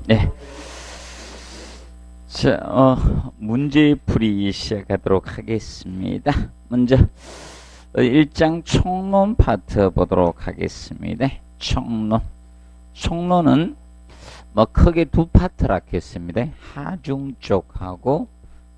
네. 자, 문제 풀이 시작하도록 하겠습니다. 먼저 1장 총론 파트 보도록 하겠습니다. 총론은 뭐 크게 두 파트라 했습니다. 하중 쪽하고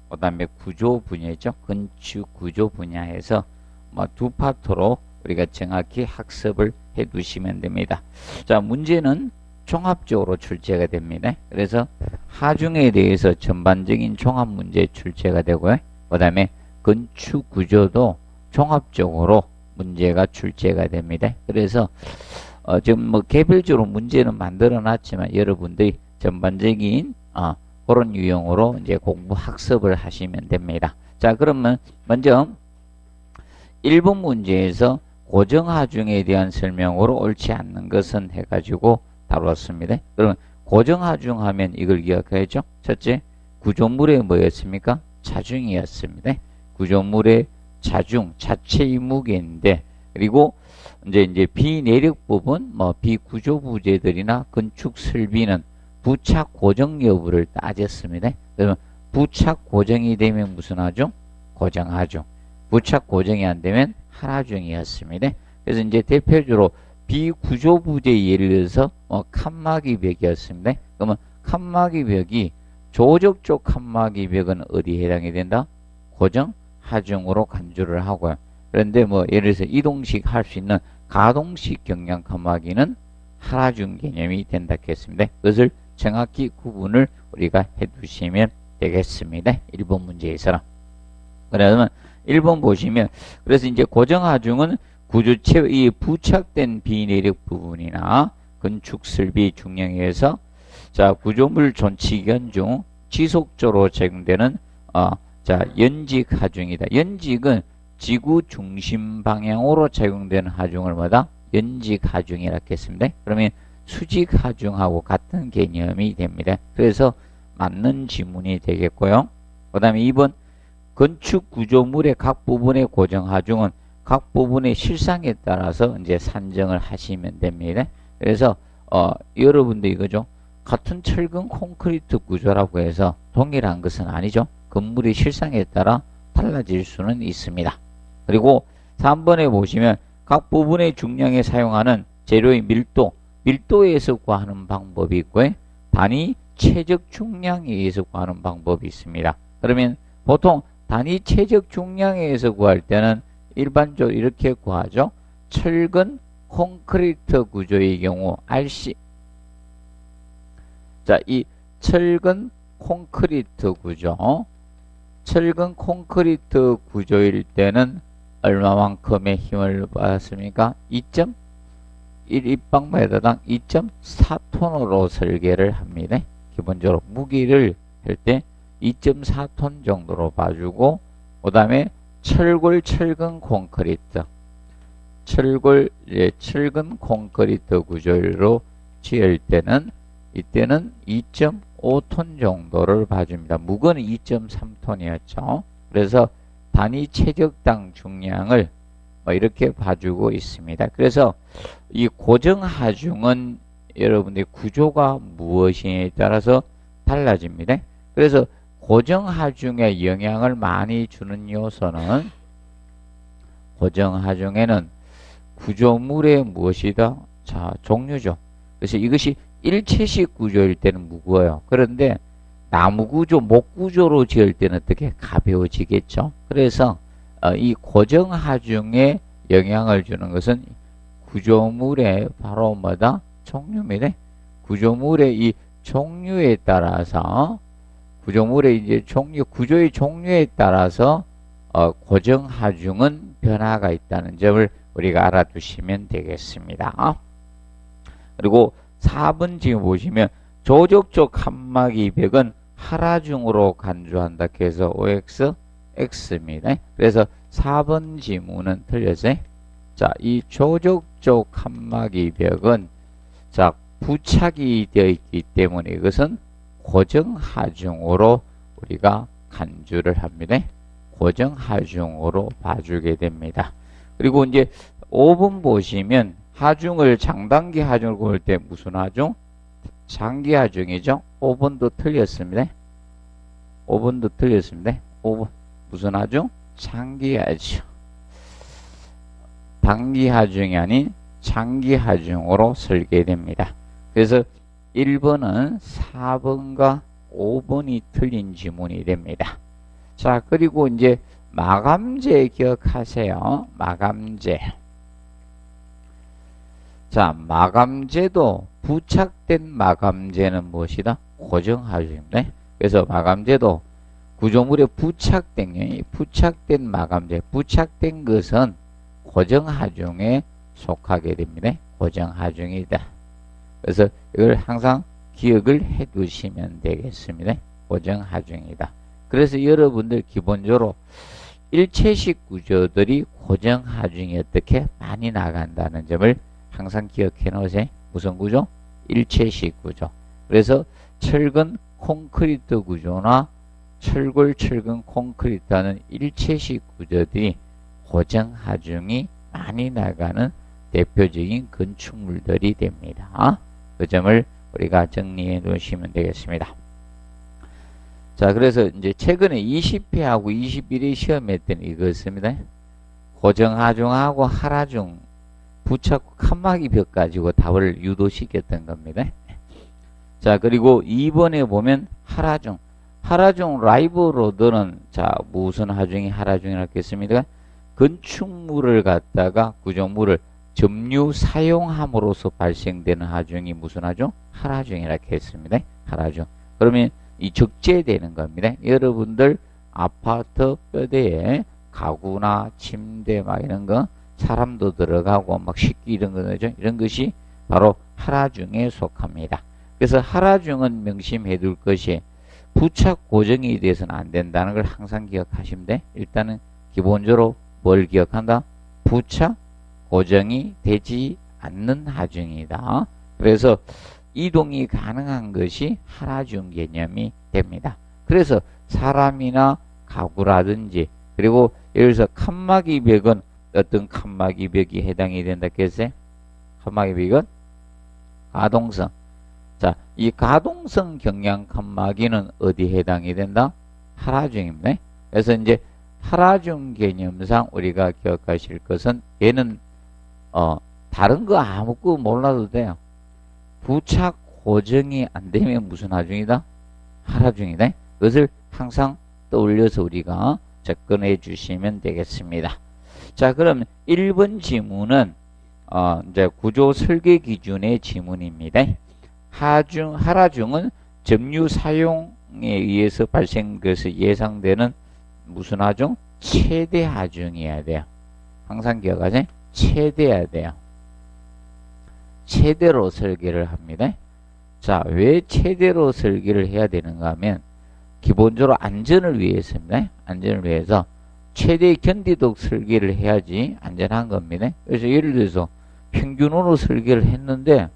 그다음에 구조 분야죠. 건축 구조 분야에서 뭐 두 파트로 우리가 정확히 학습을 해 두시면 됩니다. 자, 문제는 종합적으로 출제가 됩니다. 그래서 하중에 대해서 전반적인 종합 문제 출제가 되고요. 그 다음에 건축 구조도 종합적으로 문제가 출제가 됩니다. 그래서 지금 뭐 개별적으로 문제는 만들어 놨지만 여러분들이 전반적인 그런 유형으로 이제 공부 학습을 하시면 됩니다. 자, 그러면 먼저 1번 문제에서 고정하중에 대한 설명으로 옳지 않는 것은 해가지고 다뤘습니다. 그러면 고정하중 하면 이걸 기억해야죠. 첫째, 구조물의 뭐였습니까? 자중이었습니다. 구조물의 자중, 자체의 무게인데, 그리고 이제 비내력 부분, 뭐 비구조 부재들이나 건축 설비는 부착 고정 여부를 따졌습니다. 그러면 부착 고정이 되면 무슨 하중? 고정하중. 부착 고정이 안 되면 하하중이었습니다. 그래서 이제 대표적으로 비구조 부재 예를 들어서 칸막이 벽이었습니다. 그러면 칸막이 벽이 조적적 칸막이 벽은 어디에 해당이 된다? 고정 하중으로 간주를 하고요. 그런데 뭐 예를 들어서 이동식 할 수 있는 가동식 경량 칸막이는 하중 개념이 된다 했습니다. 그것을 정확히 구분을 우리가 해 두시면 되겠습니다. 1번 문제에서는. 그러면 1번 보시면, 그래서 이제 고정하중은 구조체 이 부착된 비내력 부분이나 건축 설비 중량에 의해서 자 구조물 존치 기간 중 지속적으로 적용되는 자 연직 하중이다. 연직은 지구 중심 방향으로 적용되는 하중을 뭐다? 연직 하중이라 했습니다. 그러면 수직 하중하고 같은 개념이 됩니다. 그래서 맞는 지문이 되겠고요. 그 다음에 2번 건축 구조물의 각 부분의 고정 하중은 각 부분의 실상에 따라서 이제 산정을 하시면 됩니다. 그래서 여러분들 이거죠. 같은 철근 콘크리트 구조라고 해서 동일한 것은 아니죠. 건물의 실상에 따라 달라질 수는 있습니다. 그리고 3번에 보시면 각 부분의 중량에 사용하는 재료의 밀도에서 구하는 방법이 있고요. 단위 최적 중량에 의해서 구하는 방법이 있습니다. 그러면 보통 단위 최적 중량에 의해서 구할 때는 일반적으로 이렇게 구하죠. 철근 콘크리트 구조의 경우 RC. 자, 이 철근 콘크리트 구조. 철근 콘크리트 구조일 때는 얼마만큼의 힘을 받았습니까? 1입방미터당 2.4톤으로 설계를 합니다. 기본적으로 무게를 할 때 2.4톤 정도로 봐주고, 그 다음에 철근 콘크리트. 철근 콘크리트 구조로 지을 때는, 이때는 2.5톤 정도를 봐줍니다. 무게는 2.3톤이었죠. 그래서 단위 최적당 중량을 이렇게 봐주고 있습니다. 그래서 이 고정 하중은 여러분들의 구조가 무엇이냐에 따라서 달라집니다. 그래서 고정 하중에 영향을 많이 주는 요소는 고정 하중에는 구조물의 무엇이다? 자, 종류죠. 그래서 이것이 일체식 구조일 때는 무거워요. 그런데 나무 구조, 목 구조로 지을 때는 어떻게 가벼워지겠죠. 그래서 이 고정 하중에 영향을 주는 것은 구조물의 바로 뭐다? 종류입니다. 구조물의 이 종류에 따라서 구조물의 이제 구조의 종류에 따라서 고정 하중은 변화가 있다는 점을 우리가 알아두시면 되겠습니다. 그리고 4번 지금 보시면 조적적 칸막이 벽은 하라중으로 간주한다 해서 OX, X입니다. 그래서 4번 지문은 틀렸어요. 자, 이 조적적 칸막이 벽은 자 부착이 되어 있기 때문에 이것은 고정 하중으로 우리가 간주를 합니다. 고정 하중으로 봐주게 됩니다. 그리고 이제 5번 보시면 하중을 장단기 하중을 구할 때 무슨 하중? 장기 하중이죠. 5번도 틀렸습니다. 5번도 틀렸습니다. 5번 무슨 하중? 장기 하중. 단기 하중이 아닌 장기 하중으로 설계됩니다. 그래서 1번은 4번과 5번이 틀린 지문이 됩니다. 자, 그리고 이제 마감재 기억하세요. 마감재. 자, 마감재도 부착된 마감재는 무엇이다? 고정하중입니다. 그래서 마감재도 구조물에 부착된 마감재, 부착된 것은 고정하중에 속하게 됩니다. 고정하중이다. 그래서 이걸 항상 기억을 해 두시면 되겠습니다. 고정하중이다. 그래서 여러분들 기본적으로 일체식 구조들이 고정하중이 어떻게 많이 나간다는 점을 항상 기억해 놓으세요. 무슨 구조? 일체식 구조. 그래서 철근 콘크리트 구조나 철골 철근 콘크리트하는 일체식 구조들이 고정하중이 많이 나가는 대표적인 건축물들이 됩니다. 그 점을 우리가 정리해 놓으시면 되겠습니다. 자, 그래서 이제 최근에 20회하고 21회 시험했던 이것입니다. 고정하중하고 하라중 부착 칸막이 벽 가지고 답을 유도시켰던 겁니다. 자, 그리고 2번에 보면 하라중. 하라중 라이브 로드는 자, 무슨 하중이 하라중이라고 했겠습니까? 건축물을 갖다가 구조물을 점유 사용함으로써 발생되는 하중이 무슨 하중? 하라중이라고 했습니다. 하라중. 그러면 이 적재되는 겁니다. 여러분들 아파트 뼈대에 가구나 침대 막 이런 거 사람도 들어가고 막 식기 이런 거죠. 이런 것이 바로 하라중에 속합니다. 그래서 하라중은 명심해 둘 것이 부착 고정이 돼서는 안 된다는 걸 항상 기억하시면 돼. 일단은 기본적으로 뭘 기억한다? 부착 고정이 되지 않는 하중이다. 그래서 이동이 가능한 것이 하라중 개념이 됩니다. 그래서 사람이나 가구라든지 그리고 예를 들어서 칸막이 벽은 어떤 칸막이 벽이 해당이 된다 했어요? 칸막이 벽은 가동성. 자, 이 가동성 경량 칸막이는 어디에 해당이 된다? 하라중입니다. 그래서 이제 하라중 개념상 우리가 기억하실 것은 얘는 다른 거 아무것도 몰라도 돼요. 부착 고정이 안 되면 무슨 하중이다? 하라중이다. 그것을 항상 떠올려서 우리가 접근해 주시면 되겠습니다. 자, 그럼 1번 지문은 이제 구조 설계 기준의 지문입니다. 하라중은 점유 사용에 의해서 발생돼서 예상되는 무슨 하중? 최대 하중이어야 돼요. 항상 기억하세요. 최대여야 돼요. 최대로 설계를 합니다. 자, 왜 최대로 설계를 해야 되는가 하면 기본적으로 안전을 위해서입니다. 안전을 위해서 최대 견디도록 설계를 해야지 안전한 겁니다. 그래서 예를 들어서 평균으로 설계를 했는데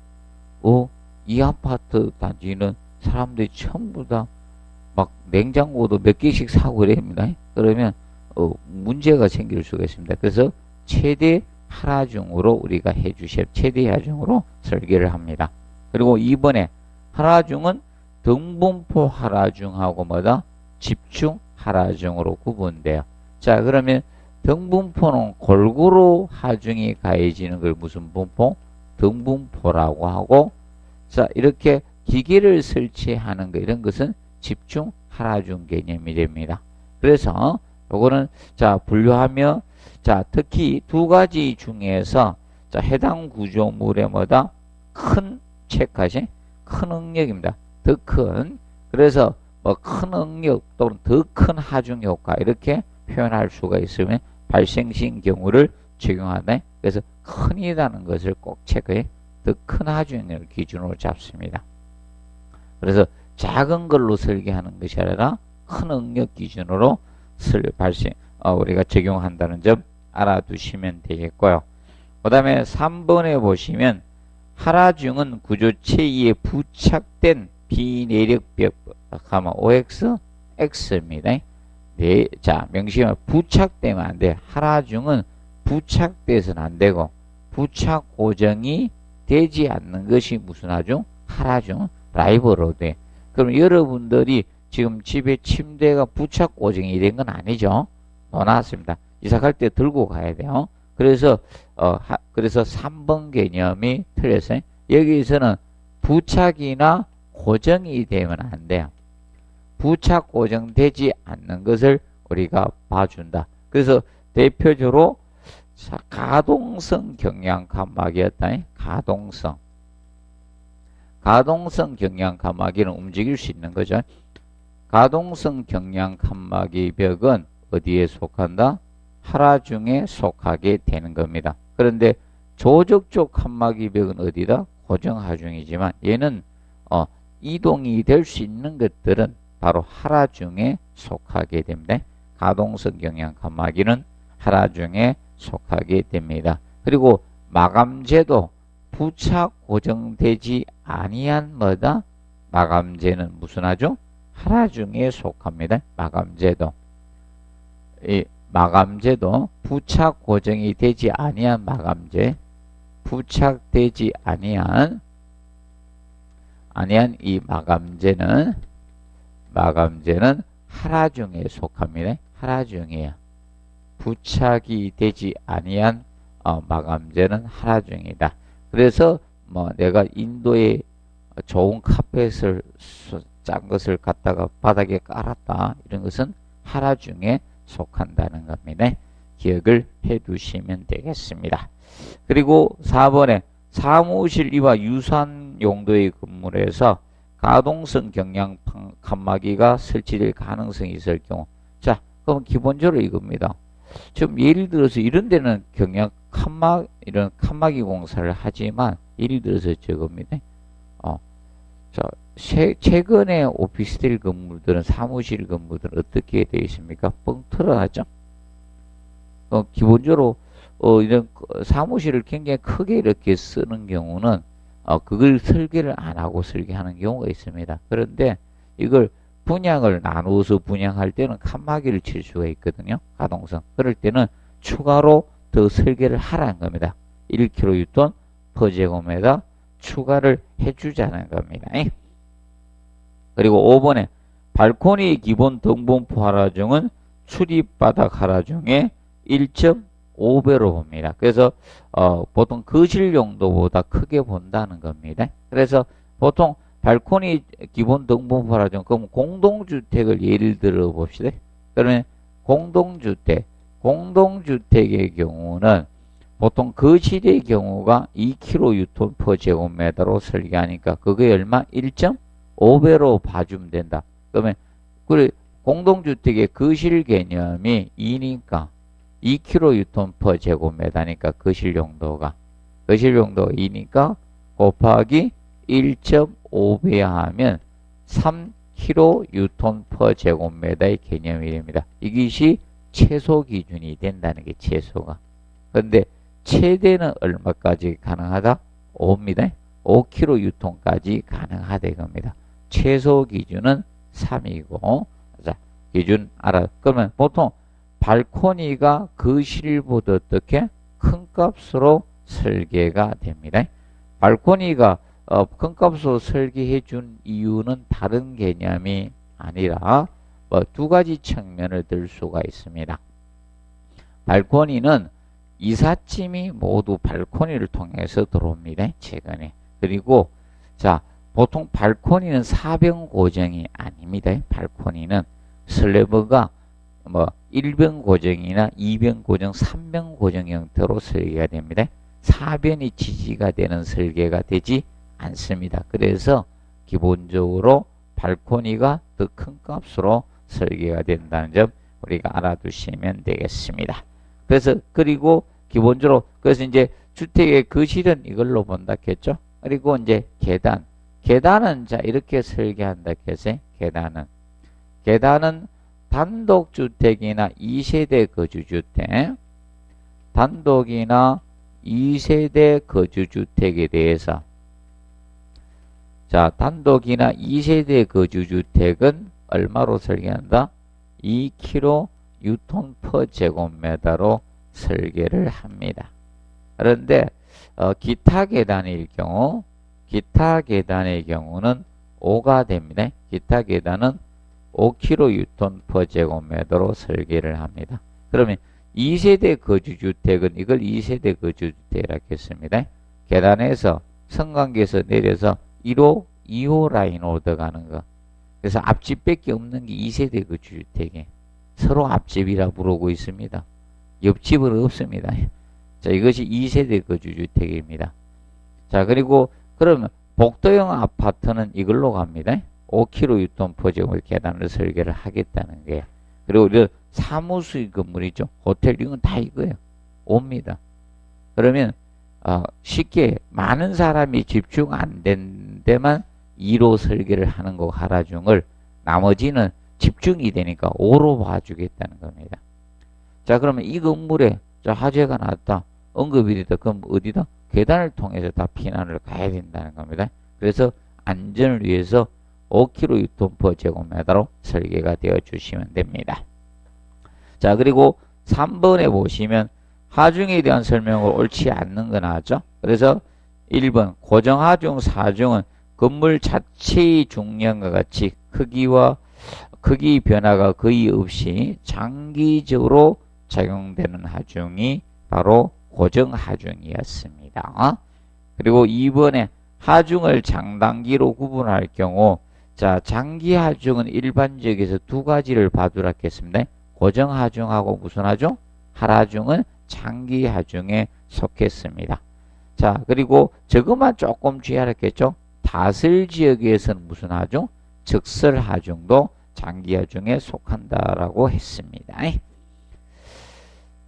이 아파트 단지는 사람들이 전부 다 막 냉장고도 몇 개씩 사고 그럽니다. 그러면 문제가 생길 수가 있습니다. 그래서 최대 하라중으로 우리가 해주셔야 최대 하중으로 설계를 합니다. 그리고 이번에 하라중은 등분포 하라중하고 뭐다? 집중 하라중으로 구분돼요. 자, 그러면 등분포는 골고루 하중이 가해지는 걸 무슨 분포? 등분포라고 하고, 자, 이렇게 기계를 설치하는 거 이런 것은 집중 하라중 개념이 됩니다. 그래서 요거는 자, 분류하며 자, 특히 두 가지 중에서 자, 해당 구조물의 뭐다? 큰 체크하시 큰 응력입니다. 더 큰. 그래서 뭐 큰 응력 또는 더 큰 하중 효과 이렇게 표현할 수가 있으면 발생신 경우를 적용하네. 그래서 큰이라는 것을 꼭 체크해. 더 큰 하중을 기준으로 잡습니다. 그래서 작은 걸로 설계하는 것이 아니라 큰 응력 기준으로 우리가 적용한다는 점 알아두시면 되겠고요. 그 다음에 3번에 보시면 하라중은 구조 체위에 부착된 비내력벽 가마 OX, X입니다. 네, 자, 명심하면 부착되면 안 돼요. 하라중은 부착돼서는 안 되고 부착 고정이 되지 않는 것이 무슨 하중? 하라중. 라이브 로드에. 그럼 여러분들이 지금 집에 침대가 부착 고정이 된 건 아니죠? 넣어놨습니다. 이사 갈 때 들고 가야 돼요. 그래서 그래서 3번 개념이 틀렸어요. 여기서는 부착이나 고정이 되면 안 돼요. 부착 고정되지 않는 것을 우리가 봐준다. 그래서 대표적으로 가동성 경량 칸막이였다. 가동성 경량 칸막이는 움직일 수 있는 거죠. 가동성 경량 칸막이 벽은 어디에 속한다? 하라중에 속하게 되는 겁니다. 그런데 조적적 칸막이 벽은 어디다? 고정하중이지만 얘는 이동이 될 수 있는 것들은 바로 하라중에 속하게 됩니다. 가동성 경량 칸막이는 하라중에 속하게 됩니다. 그리고 마감재도 부착 고정되지 아니한 뭐다? 마감재는 무슨 하죠? 하라중에 속합니다. 마감재도. 이 마감재도 부착 고정이 되지 아니한 마감재, 부착되지 아니한 이 마감재는 하라중에 속합니다. 하라중이에요. 부착이 되지 아니한 마감재는 하라중이다. 그래서 뭐 내가 인도에 좋은 카펫을 짠 것을 갖다가 바닥에 깔았다. 이런 것은 하라중에 속한다는 겁니다. 기억을 해 두시면 되겠습니다. 그리고 4번에 사무실 이와 유사한 용도의 건물에서 가동성 경량 칸막이가 설치될 가능성이 있을 경우. 자, 그럼 기본적으로 이겁니다. 지금 예를 들어서 이런 데는 이런 칸막이 공사를 하지만 예를 들어서 저겁니다. 자, 최근에 오피스텔 건물들은 사무실 건물들은 어떻게 되어 있습니까? 뻥 털어놨죠? 기본적으로 이런 사무실을 굉장히 크게 이렇게 쓰는 경우는 그걸 설계를 안 하고 설계하는 경우가 있습니다. 그런데 이걸 분양을 나누어서 분양할 때는 칸막이를 칠 수가 있거든요. 가동성. 그럴 때는 추가로 더 설계를 하라는 겁니다. 1kN per 제곱미터 추가를 해주자는 겁니다. 그리고 5번에 발코니 기본 등분포 하라중은 출입바닥 하라중의 1.5배로 봅니다. 그래서 보통 거실 용도보다 크게 본다는 겁니다. 그래서 보통 발코니 기본 등분포 하라중, 그럼 공동주택을 예를 들어 봅시다. 그러면 공동주택의 경우는 보통 거실의 경우가 2kN per 제곱미터로 설계하니까 그게 얼마? 1.5배로 봐주면 된다. 그러면 공동주택의 거실 개념이 2니까 2kN per 제곱미터니까 거실 용도가 2니까 곱하기 1.5배 하면 3kN per 제곱미터의 개념이 됩니다. 이것이 최소 기준이 된다는 게 최소가. 그런데 최대는 얼마까지 가능하다? 5입니다. 5kN까지 가능하다 이겁니다. 최소 기준은 3이고, 자, 기준 알아. 그러면 보통 발코니가 거실보다 어떻게 큰 값으로 설계가 됩니다. 발코니가 큰 값으로 설계해 준 이유는 다른 개념이 아니라 두 가지 측면을 들 수가 있습니다. 발코니는 이삿짐이 모두 발코니를 통해서 들어옵니다. 최근에. 그리고 자, 보통 발코니는 사변 고정이 아닙니다. 발코니는 슬래브가 1변 고정이나 2변 고정, 3변 고정 형태로 설계가 됩니다. 4변이 지지가 되는 설계가 되지 않습니다. 그래서 기본적으로 발코니가 더 큰 값으로 설계가 된다는 점 우리가 알아두시면 되겠습니다. 그리고 기본적으로 그래서 이제 주택의 거실은 이걸로 본다 했죠. 그리고 이제 계단은 자 이렇게 설계한다 했어요. 계단은 단독주택이나 2세대 거주주택, 단독이나 2세대 거주주택에 대해서 자, 단독이나 2세대 거주주택은 얼마로 설계한다? 2kN per 제곱미터로 설계를 합니다. 그런데 기타 계단의 경우는 5가 됩니다. 기타 계단은 5kg/제곱미터로 설계를 합니다. 그러면 2세대 거주주택은 이걸 2세대 거주주택이라고 했습니다. 계단에서 성관계에서 내려서 1호, 2호 라인으로 들어가는 거. 그래서 앞집밖에 없는 게 2세대 거주주택에 서로 앞집이라 부르고 있습니다. 옆집은 없습니다. 자, 이것이 2세대 거주주택입니다. 자, 그리고 그러면 복도형 아파트는 이걸로 갑니다. 5kg/제곱미터 계단을 설계를 하겠다는 거예요. 그리고 이 사무실 건물이죠. 호텔 이건 다 이거예요. 옵니다. 그러면 쉽게 많은 사람이 집중 안 된 데만 2로 설계를 하는 거 하라중을 나머지는 집중이 되니까 5로 봐주겠다는 겁니다. 자, 그러면 이 건물에 화재가 났다. 응급이 됐다. 그럼 어디다? 계단을 통해서 다 피난을 가야 된다는 겁니다. 그래서 안전을 위해서 5kg/제곱미터로 설계가 되어 주시면 됩니다. 자, 그리고 3번에 보시면 하중에 대한 설명을 옳지 않는 거 나왔죠. 그래서 1번 고정하중, 사중은 건물 자체의 중량과 같이 크기 변화가 거의 없이 장기적으로 작용되는 하중이 바로 고정하중이었습니다. 그리고 2번에 하중을 장단기로 구분할 경우 자, 장기 하중은 일반적에서 두 가지를 봐두라 했습니다. 고정 하중하고 무슨 하중? 하하중은 장기 하중에 속했습니다. 자, 그리고 저것만 조금 주의하랬겠죠? 다슬 지역에서는 무슨 하중? 적설 하중도 장기 하중에 속한다라고 했습니다.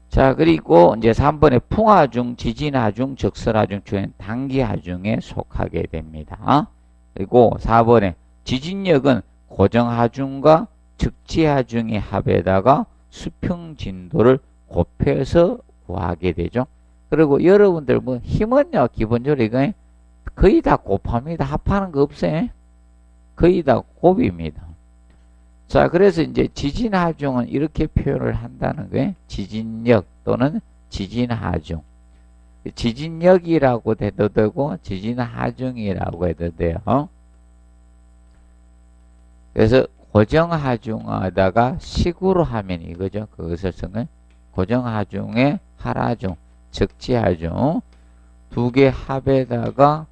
자, 그리고 이제 3번에 풍하중, 지진하중, 적설하중 중엔 단기하중에 속하게 됩니다. 그리고 4번에 지진력은 고정하중과 적지하중의 합에다가 수평 진도를 곱해서 구하게 되죠. 그리고 여러분들 뭐 힘은요, 기본적으로 이거 거의 다 곱합니다. 합하는 거 없어요. 거의 다 곱입니다. 자, 그래서 이제 지진하중은 이렇게 표현을 한다는 거예요. 지진력 또는 지진하중. 지진력이라고 해도 되고 지진하중이라고 해도 돼요. 그래서 고정하중하다가 식으로 하면 이거죠. 그것을 쓰는 고정하중에 하하중, 적지하중 두 개 합에다가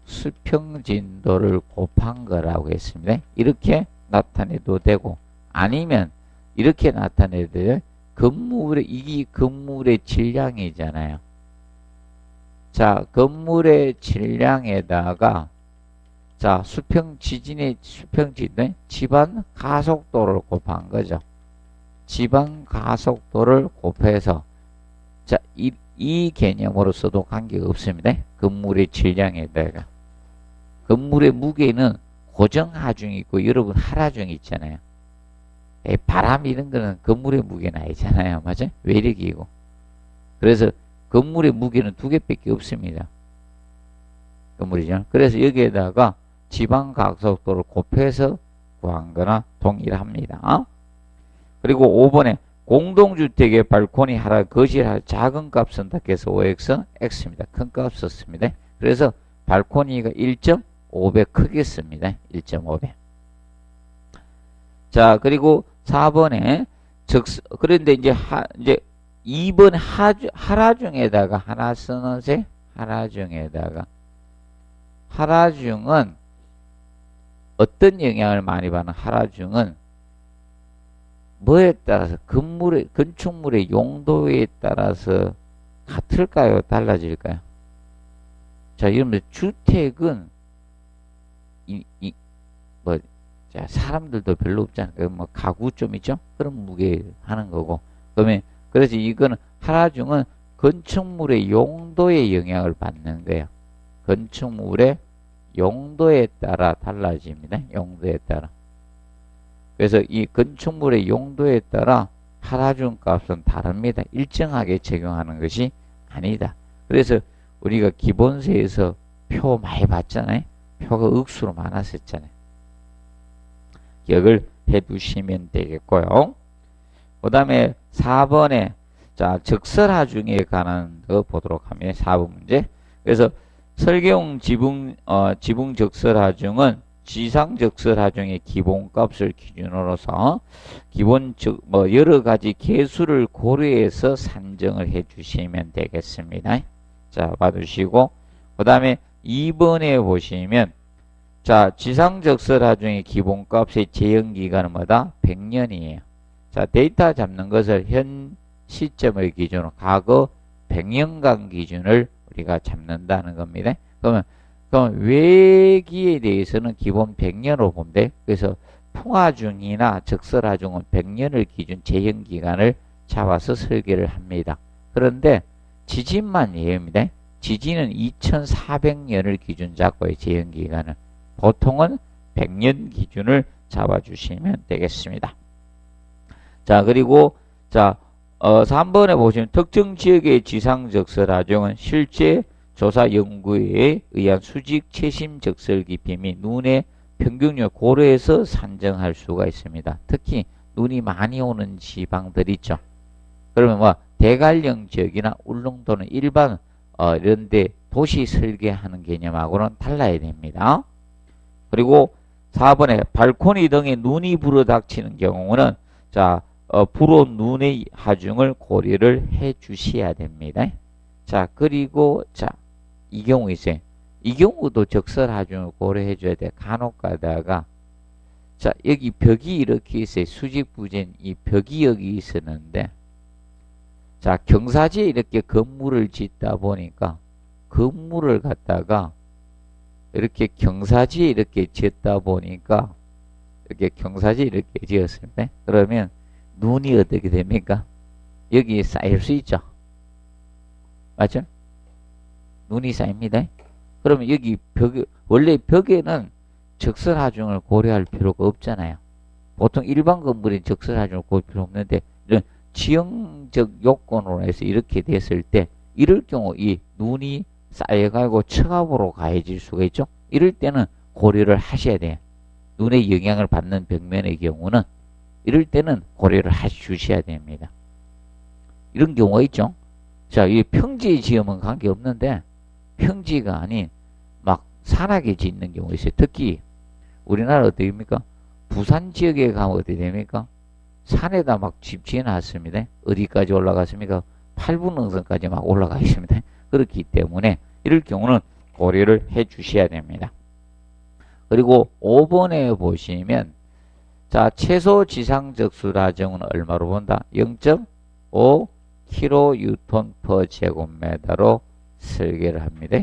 수평진도를 곱한 거라고 했습니다. 이렇게 나타내도 되고 아니면 이렇게 나타내도 돼요. 이게 건물의 질량이잖아요. 자, 건물의 질량에다가 자, 수평지진의 지반 가속도를 곱한 거죠. 지반 가속도를 곱해서 자, 이 개념으로서도 관계가 없습니다. 건물의 질량에다가 건물의 무게는 고정하중이 있고 여러분 하하중이 있잖아요. 바람 이런 거는 건물의 무게는 아니잖아요. 맞아요? 외력이고. 그래서 건물의 무게는 두 개밖에 없습니다. 건물이죠. 그래서 여기에다가 지방 가속도를 곱해서 구한 거나 동일합니다. 그리고 5번에 공동주택의 발코니 거실 작은 값은 닦여서 OX, X입니다. 큰 값 썼습니다. 그래서 발코니가 1.5배 크겠습니다. 1.5배. 자, 그리고 4번에 그런데 이제 2번 하라중에다가 하나 쓰는세 하라중은 어떤 영향을 많이 받는 하라중은 뭐에 따라서 건축물의 용도에 따라서 같을까요? 달라질까요? 자, 이러면 주택은 자, 사람들도 별로 없잖아요. 뭐 가구 좀 있죠? 그런 무게 하는 거고. 그래서 이거는 하라중은 건축물의 용도에 영향을 받는 거예요. 건축물의 용도에 따라 달라집니다. 용도에 따라. 그래서 이 건축물의 용도에 따라 하라중 값은 다릅니다. 일정하게 적용하는 것이 아니다. 그래서 우리가 기본세에서 표 많이 봤잖아요. 표가 억수로 많았었잖아요. 기억을 해 두시면 되겠고요. 그 다음에 4번에 자, 적설하중에 관한 거 보도록 하면 4번 문제. 그래서 설계용 지붕 적설하중은 지상적설하중의 기본값을 기준으로서 여러 가지 개수를 고려해서 산정을 해 주시면 되겠습니다. 자, 봐두시고 그 다음에 2번에 보시면 자, 지상적설하중의 기본값의 제형기간은 뭐다? 100년이에요. 자, 데이터 잡는 것을 현 시점을 기준으로 과거 100년간 기준을 우리가 잡는다는 겁니다. 그럼 외기에 대해서는 기본 100년으로 보면 돼. 그래서 풍화중이나 적설하중은 100년을 기준 제형기간을 잡아서 설계를 합니다. 그런데 지진만 예입니다. 지진은 2400년을 기준 잡고요. 제형기간은. 보통은 100년 기준을 잡아주시면 되겠습니다. 자, 그리고 자 3번에 보시면 특정 지역의 지상적설하중은 실제 조사 연구에 의한 수직 최신 적설 깊이 및 눈의 평균율 고려해서 산정할 수가 있습니다. 특히 눈이 많이 오는 지방들 있죠. 그러면 뭐 대관령 지역이나 울릉도는 일반 이런데 도시 설계하는 개념하고는 달라야 됩니다. 그리고 4번에 발코니 등에 눈이 불어닥치는 경우는 자 불어 눈의 하중을 고려를 해 주셔야 됩니다. 자, 그리고 자, 이 경우 있어요. 이 경우도 적설 하중을 고려해 줘야 돼. 간혹 가다가 자, 여기 벽이 이렇게 있어요. 수직부진 이 벽이 여기 있었는데 자, 경사지에 이렇게 건물을 짓다 보니까 건물을 갖다가 이렇게 경사지에 이렇게 짓다 보니까 이렇게 경사지에 이렇게 지었습니다. 그러면 눈이 어떻게 됩니까? 여기에 쌓일 수 있죠. 맞죠? 눈이 쌓입니다. 그러면 여기 원래 벽에는 적설하중을 고려할 필요가 없잖아요. 보통 일반 건물인 적설하중을 고려할 필요 없는데 이런 지형적 요건으로 해서 이렇게 됐을 때 이럴 경우 이 눈이 쌓여가지고 처갑으로 가해질 수가 있죠. 이럴 때는 고려를 하셔야 돼요. 눈의 영향을 받는 벽면의 경우는 이럴 때는 고려를 해주셔야 됩니다. 이런 경우가 있죠. 자, 이 평지 지으면 관계없는데 평지가 아닌 막 산악에 짓는 경우가 있어요. 특히 우리나라 어떻게 됩니까? 부산 지역에 가면 어떻게 됩니까? 산에다 막 집 지어놨습니다. 어디까지 올라갔습니까? 8분 능선까지 막 올라가 있습니다. 그렇기 때문에 이럴 경우는 고려를 해 주셔야 됩니다. 그리고 5번에 보시면 자, 최소 지상적설하중은 얼마로 본다? 0.5 kN per 제곱미터로 설계를 합니다.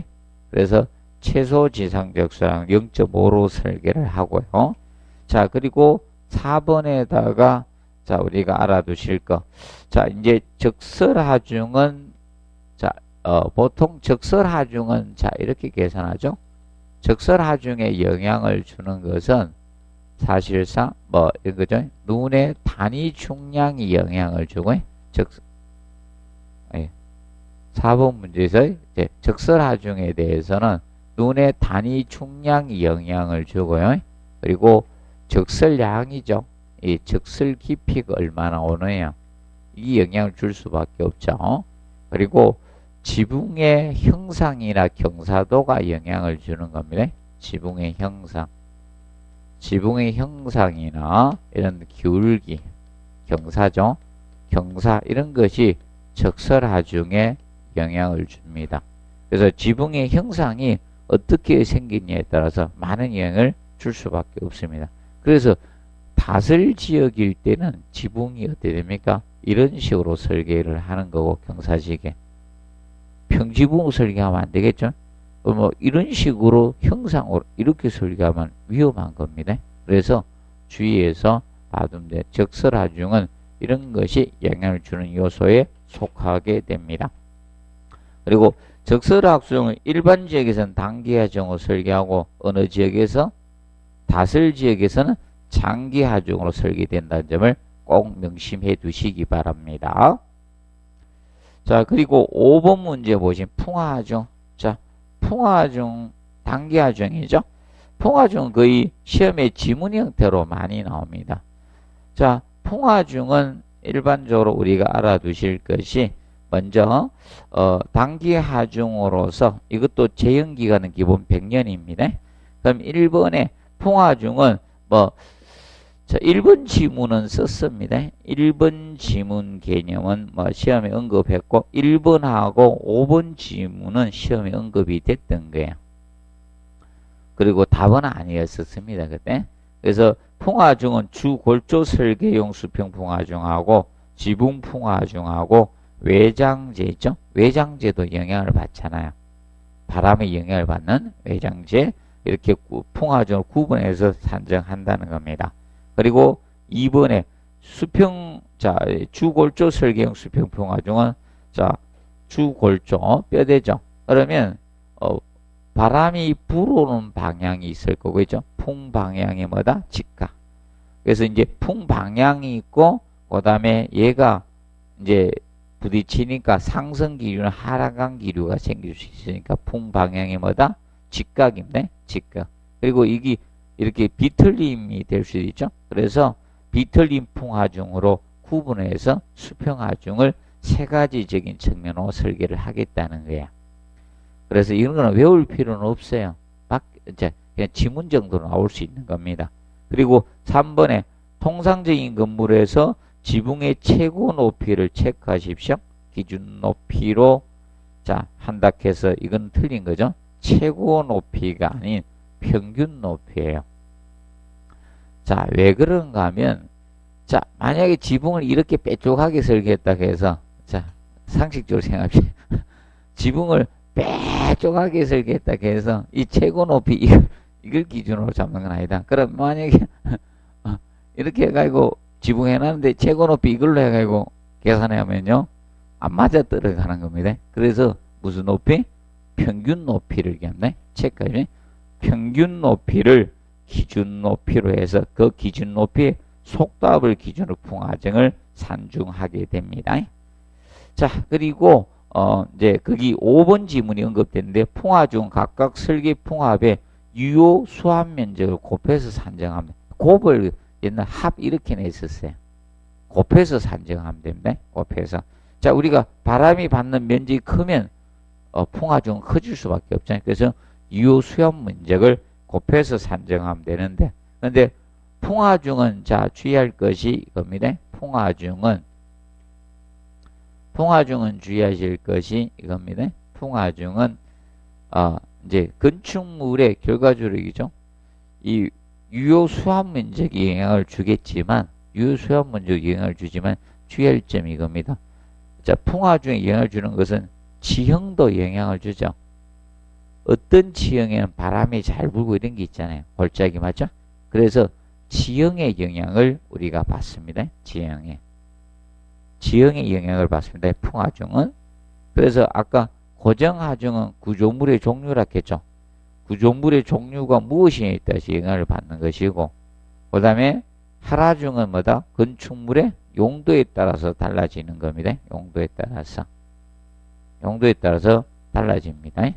그래서 최소 지상적설하중 0.5로 설계를 하고요. 자, 그리고 4번에다가 자, 우리가 알아두실 거. 자, 이제 적설하중은 자, 보통 적설하중은 자, 이렇게 계산하죠. 적설하중에 영향을 주는 것은 사실상 이거죠. 눈의 단위 충량이 영향을 주고 4번 문제에서 이제 적설하중에 대해서는 눈의 단위 충량이 영향을 주고요. 그리고 적설량이죠. 이 적설 깊이가 얼마나 오느냐. 이 영향을 줄 수밖에 없죠. 그리고 지붕의 형상이나 경사도가 영향을 주는 겁니다. 지붕의 형상. 지붕의 형상이나 이런 기울기, 경사죠. 경사 이런 것이 적설하중에 영향을 줍니다. 그래서 지붕의 형상이 어떻게 생기냐에 따라서 많은 영향을 줄 수밖에 없습니다. 그래서 다슬 지역일 때는 지붕이 어떻게 됩니까? 이런 식으로 설계를 하는 거고 경사지게. 평지붕 설계하면 안 되겠죠? 이런 식으로 형상으로 이렇게 설계하면 위험한 겁니다. 그래서 주의해서 봐두면 돼. 적설하중은 이런 것이 영향을 주는 요소에 속하게 됩니다. 그리고 적설하중은 일반 지역에서는 단기하중으로 설계하고 어느 지역에서 다슬 지역에서는 장기하중으로 설계된다는 점을 꼭 명심해 두시기 바랍니다. 자, 그리고 5번 문제 보시면 풍화하중. 자, 풍화하중, 단기하중이죠. 풍화하중은 거의 시험에 지문 형태로 많이 나옵니다. 자, 풍화하중은 일반적으로 우리가 알아두실 것이 먼저 단기하중으로서 이것도 제형기간은 기본 100년입니다. 그럼 1번에 풍화중은 뭐, 자, 1번 지문은 썼습니다. 1번 지문 개념은 뭐 시험에 언급했고, 1번하고 5번 지문은 시험에 언급이 됐던 거예요. 그리고 답은 아니었었습니다, 그때. 그래서 풍화중은 주골조 설계용 수평 풍화중하고 지붕 풍화중하고 외장재 있죠? 외장재도 영향을 받잖아요. 바람에 영향을 받는 외장재, 이렇게 풍화중을 구분해서 산정한다는 겁니다. 그리고 2번에 수평, 자, 주골조 설계용 수평 풍화중은, 자, 주골조, 뼈대죠. 그러면, 바람이 불어오는 방향이 있을 거고, 있죠? 풍 방향이 뭐다? 직각. 그래서 이제 풍 방향이 있고, 그 다음에 얘가 이제 부딪히니까 상승 기류나 하락한 기류가 생길 수 있으니까 풍 방향이 뭐다? 직각입니다. 직각. 그리고 이게 이렇게 비틀림이 될 수도 있죠. 그래서 비틀림 풍화중으로 구분해서 수평화중을 세 가지적인 측면으로 설계를 하겠다는 거야. 그래서 이런 거는 외울 필요는 없어요. 이제 그냥 지문 정도로 나올 수 있는 겁니다. 그리고 3번에 통상적인 건물에서 지붕의 최고 높이를 체크하십시오. 기준 높이로 자 한다 해서 이건 틀린 거죠. 최고 높이가 아닌 평균 높이에요. 자, 왜 그런가 하면 자, 만약에 지붕을 이렇게 빼쪽하게 설계했다 해서 자, 상식적으로 생각합시다. 지붕을 빼쪽하게 설계했다 해서 이 최고 높이 이걸 기준으로 잡는 건 아니다. 그럼 만약에 이렇게 해가지고 지붕 해놨는데 최고 높이 이걸로 해가지고 계산하면요 안 맞아 떨어가는 겁니다. 그래서 무슨 높이? 평균 높이를 얘기합니다. 체크하죠. 평균 높이를 기준 높이로 해서 그 기준 높이의 속도합을 기준으로 풍화중을 산중하게 됩니다. 자, 그리고 이제 거기 5번 지문이 언급됐는데 풍화중 각각 설계 풍화합의 유효 수합 면적을 곱해서 산정합니다. 곱을 옛날 합 이렇게 냈었어요. 곱해서 산정하면 됩니다. 곱해서. 자, 우리가 바람이 받는 면적이 크면 풍화중은 커질 수밖에 없잖아요. 그래서 유효 수합 면적을 곱해서 산정하면 되는데, 근데 풍화중은 자 주의할 것이 이겁니다. 풍화중은 주의하실 것이 이겁니다. 풍화중은 이제 건축물의 결과적으로이죠. 이 유효 수합 면적이 영향을 주겠지만 유효 수합 면적이 영향을 주지만 주의할 점이 이겁니다. 자, 풍화중에 영향을 주는 것은 지형도 영향을 주죠. 어떤 지형에는 바람이 잘 불고 이런 게 있잖아요. 골짜기 맞죠? 그래서 지형의 영향을 우리가 받습니다. 지형의 영향을 받습니다. 풍화중은. 그래서 아까 고정하중은 구조물의 종류라 했죠. 구조물의 종류가 무엇이냐에 따라서 영향을 받는 것이고, 그 다음에 하라중은 뭐다? 건축물의 용도에 따라서 달라지는 겁니다. 용도에 따라서 달라집니다.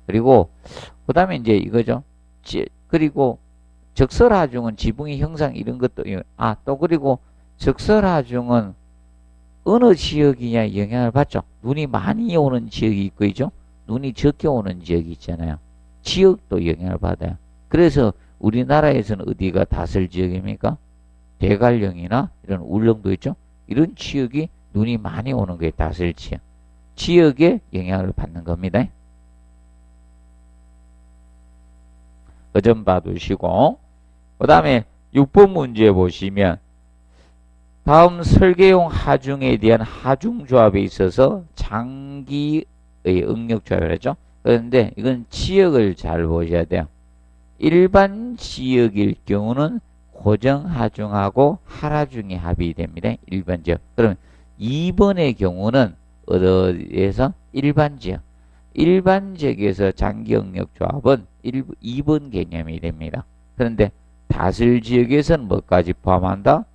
그리고 그 다음에 이제 이거죠. 그리고 적설하중은 지붕의 형상 이런 것도 또 그리고 적설하중은 어느 지역이냐 영향을 받죠. 눈이 많이 오는 지역이 있고 있죠. 눈이 적게 오는 지역이 있잖아요. 지역도 영향을 받아요. 그래서 우리나라에서는 어디가 다슬 지역입니까? 대관령이나 이런 울릉도 있죠. 이런 지역이 눈이 많이 오는 게 다슬 지역. 지역에 영향을 받는 겁니다. 그 점 봐두시고, 그 다음에 6번 문제 보시면 다음 설계용 하중에 대한 하중조합에 있어서 장기의 응력조합을 했죠. 그런데 이건 지역을 잘 보셔야 돼요. 일반 지역일 경우는 고정하중하고 하라중이 합이 됩니다. 일반 지역. 그러면 2번의 경우는 어디에서? 일반 지역. 일반 지역에서 장기 응력조합은 2번 개념이 됩니다. 그런데 다슬 지역에서는 뭐까지 포함한다?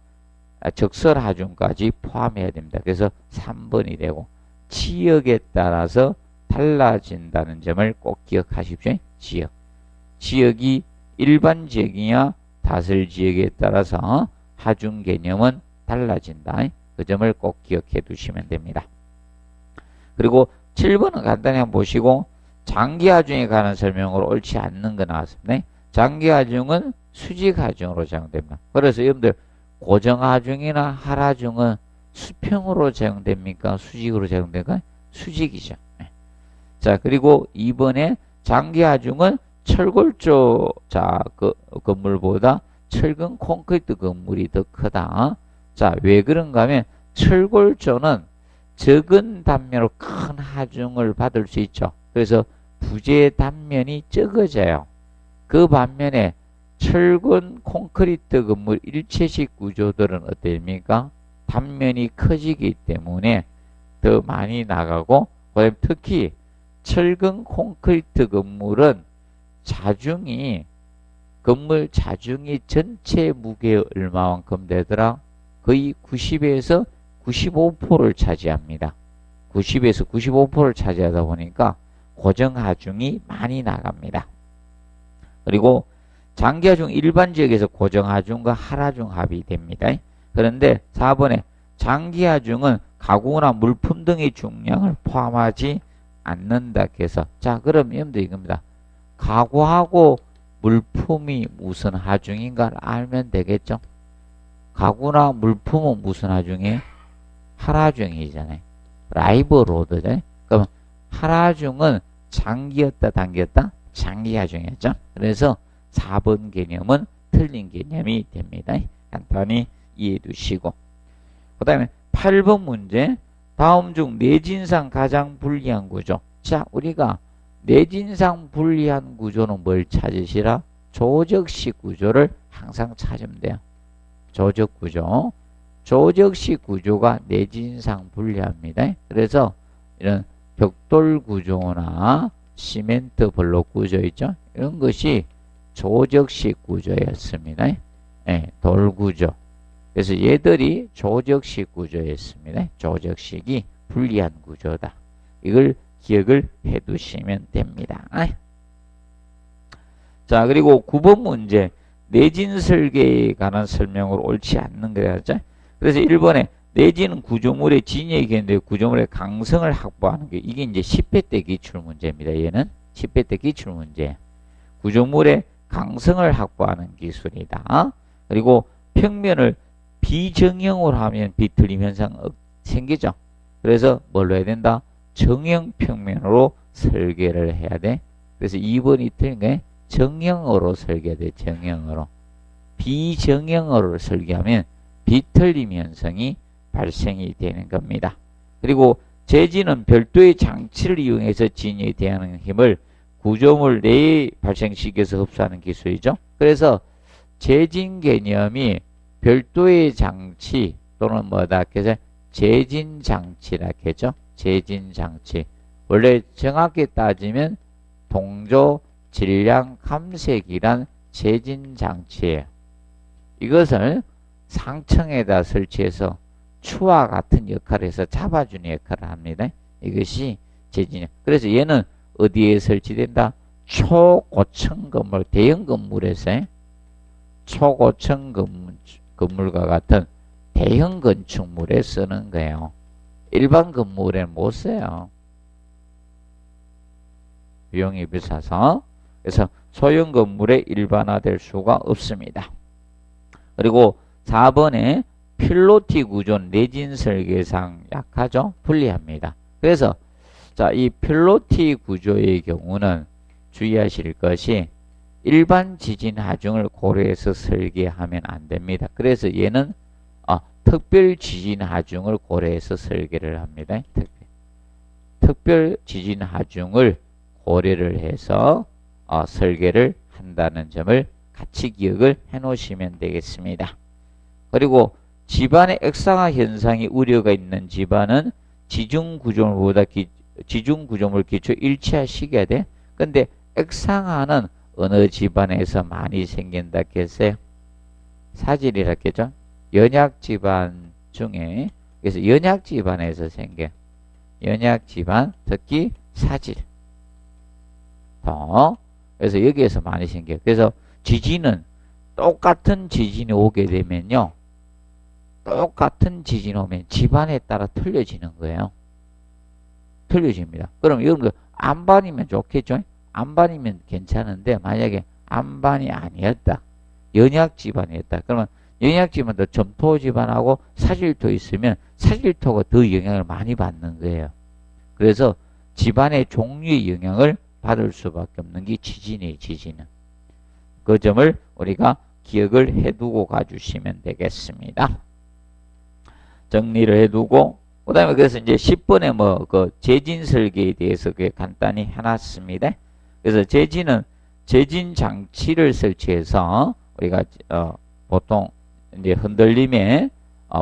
적설하중까지 포함해야 됩니다. 그래서 3번이 되고 지역에 따라서 달라진다는 점을 꼭 기억하십시오. 지역이 일반 지역이냐 다슬 지역에 따라서 하중 개념은 달라진다. 그 점을 꼭 기억해 두시면 됩니다. 그리고 7번은 간단히 한번 보시고 장기 하중에 관한 설명으로 옳지 않는 거 나왔습니다. 장기하중은 수직하중으로 작용됩니다. 그래서 여러분들 고정하중이나 하하중은 수평으로 작용됩니까? 수직으로 작용될까요? 수직이죠. 네. 자, 그리고 2번에 장기하중은 철골조 건물보다 철근 콘크리트 건물이 더 크다. 자, 왜 그런가 하면 철골조는 적은 단면으로 큰 하중을 받을 수 있죠. 그래서 부재의 단면이 적어져요. 그 반면에 철근 콘크리트 건물 일체식 구조들은 어떻습니까? 단면이 커지기 때문에 더 많이 나가고, 그다음에 특히 철근 콘크리트 건물은 건물 자중이 전체 무게의 얼마만큼 되더라? 거의 90에서 95%를 차지합니다. 90에서 95%를 차지하다 보니까 고정하중이 많이 나갑니다. 그리고 장기하중 일반 지역에서 고정하중과 하하중 합이 됩니다. 그런데 4번에 장기하중은 가구나 물품 등의 중량을 포함하지 않는다 해서, 자, 그럼 여러분들 이겁니다. 가구하고 물품이 무슨 하중인가를 알면 되겠죠? 가구나 물품은 무슨 하중이에요? 하하중이잖아요. 라이브 로드죠. 그럼 하하중은 장기였다 단기였다? 장기하중이었죠. 그래서 4번 개념은 틀린 개념이 됩니다. 간단히 이해해 두시고, 그 다음에 8번 문제, 다음 중 내진상 가장 불리한 구조. 자, 우리가 내진상 불리한 구조는 뭘 찾으시라? 조적식 구조를 항상 찾으면 돼요. 조적 구조. 조적식 구조가 내진상 불리합니다. 그래서 이런 벽돌 구조나 시멘트 블록 구조 있죠? 이런 것이 조적식 구조였습니다. 네, 돌 구조. 그래서 얘들이 조적식 구조였습니다. 조적식이 불리한 구조다. 이걸 기억을 해 두시면 됩니다. 자, 그리고 9번 문제. 내진 설계에 관한 설명으로 옳지 않는 거였죠. 그래서 1번에 내지는 구조물의 진이 얘기했는데 구조물의 강성을 확보하는 게, 이게 이제 10회 때 기출 문제입니다. 얘는 10회 때 기출 문제. 구조물의 강성을 확보하는 기술이다. 그리고 평면을 비정형으로 하면 비틀림 현상 생기죠. 그래서 뭘로 해야 된다? 정형 평면으로 설계를 해야 돼. 그래서 2번이 틀린 거예요. 정형으로 설계돼. 정형으로. 비정형으로 설계하면 비틀림 현상이 발생이 되는 겁니다. 그리고 재진은 별도의 장치를 이용해서 진에 대하는 힘을 구조물 내에 발생시켜서 흡수하는 기술이죠. 그래서 재진 개념이 별도의 장치 또는 뭐다 해서 재진 장치라 했죠. 재진 장치. 원래 정확히 따지면 동조 질량 감색이란 재진 장치예요. 이것을 상층에다 설치해서 추와 같은 역할을 해서 잡아주는 역할을 합니다. 이것이 재진이에요. 그래서 얘는 어디에 설치된다? 초고층 건물, 대형 건물에서 초고층 건물과 같은 대형 건축물에 쓰는 거예요. 일반 건물에 못 써요. 비용이 비싸서. 그래서 소형 건물에 일반화될 수가 없습니다. 그리고 4번에 필로티 구조는 내진 설계상 약하죠. 불리합니다. 그래서 자, 이 필로티 구조의 경우는 주의하실 것이 일반 지진 하중을 고려해서 설계하면 안 됩니다. 그래서 얘는 특별 지진 하중을 고려해서 설계를 합니다. 특별 지진 하중을 고려를 해서 설계를 한다는 점을 같이 기억을 해 놓으시면 되겠습니다. 그리고 집안의 액상화 현상이 우려가 있는 집안은 지중 구조물보다 지중 구조물 기초 일치화시켜야 돼. 근데 액상화는 어느 집안에서 많이 생긴다 했어요? 사질이라 했겠죠? 연약 집안 중에, 그래서 연약 집안에서 생겨. 연약 집안, 특히 사질. 그래서 여기에서 많이 생겨요. 그래서 지진은 똑같은 지진이 오게 되면요. 똑같은 지진이 오면 집안에 따라 틀려지는 거예요. 틀려집니다. 그럼 여러분들 안반이면 좋겠죠? 안반이면 괜찮은데 만약에 안반이 아니었다. 연약 지반이었다. 그러면 연약 지반도 점토 지반하고 사질토 있으면 사질토가 더 영향을 많이 받는 거예요. 그래서 지반의 종류의 영향을 받을 수밖에 없는 게 지진이에요. 지진은. 그 점을 우리가 기억을 해두고 가주시면 되겠습니다. 정리를 해두고 그 다음에 그래서 이제 10번에 뭐 그 재진 설계에 대해서 간단히 해놨습니다. 그래서 재진은 재진 장치를 설치해서 우리가 보통 이제 흔들림에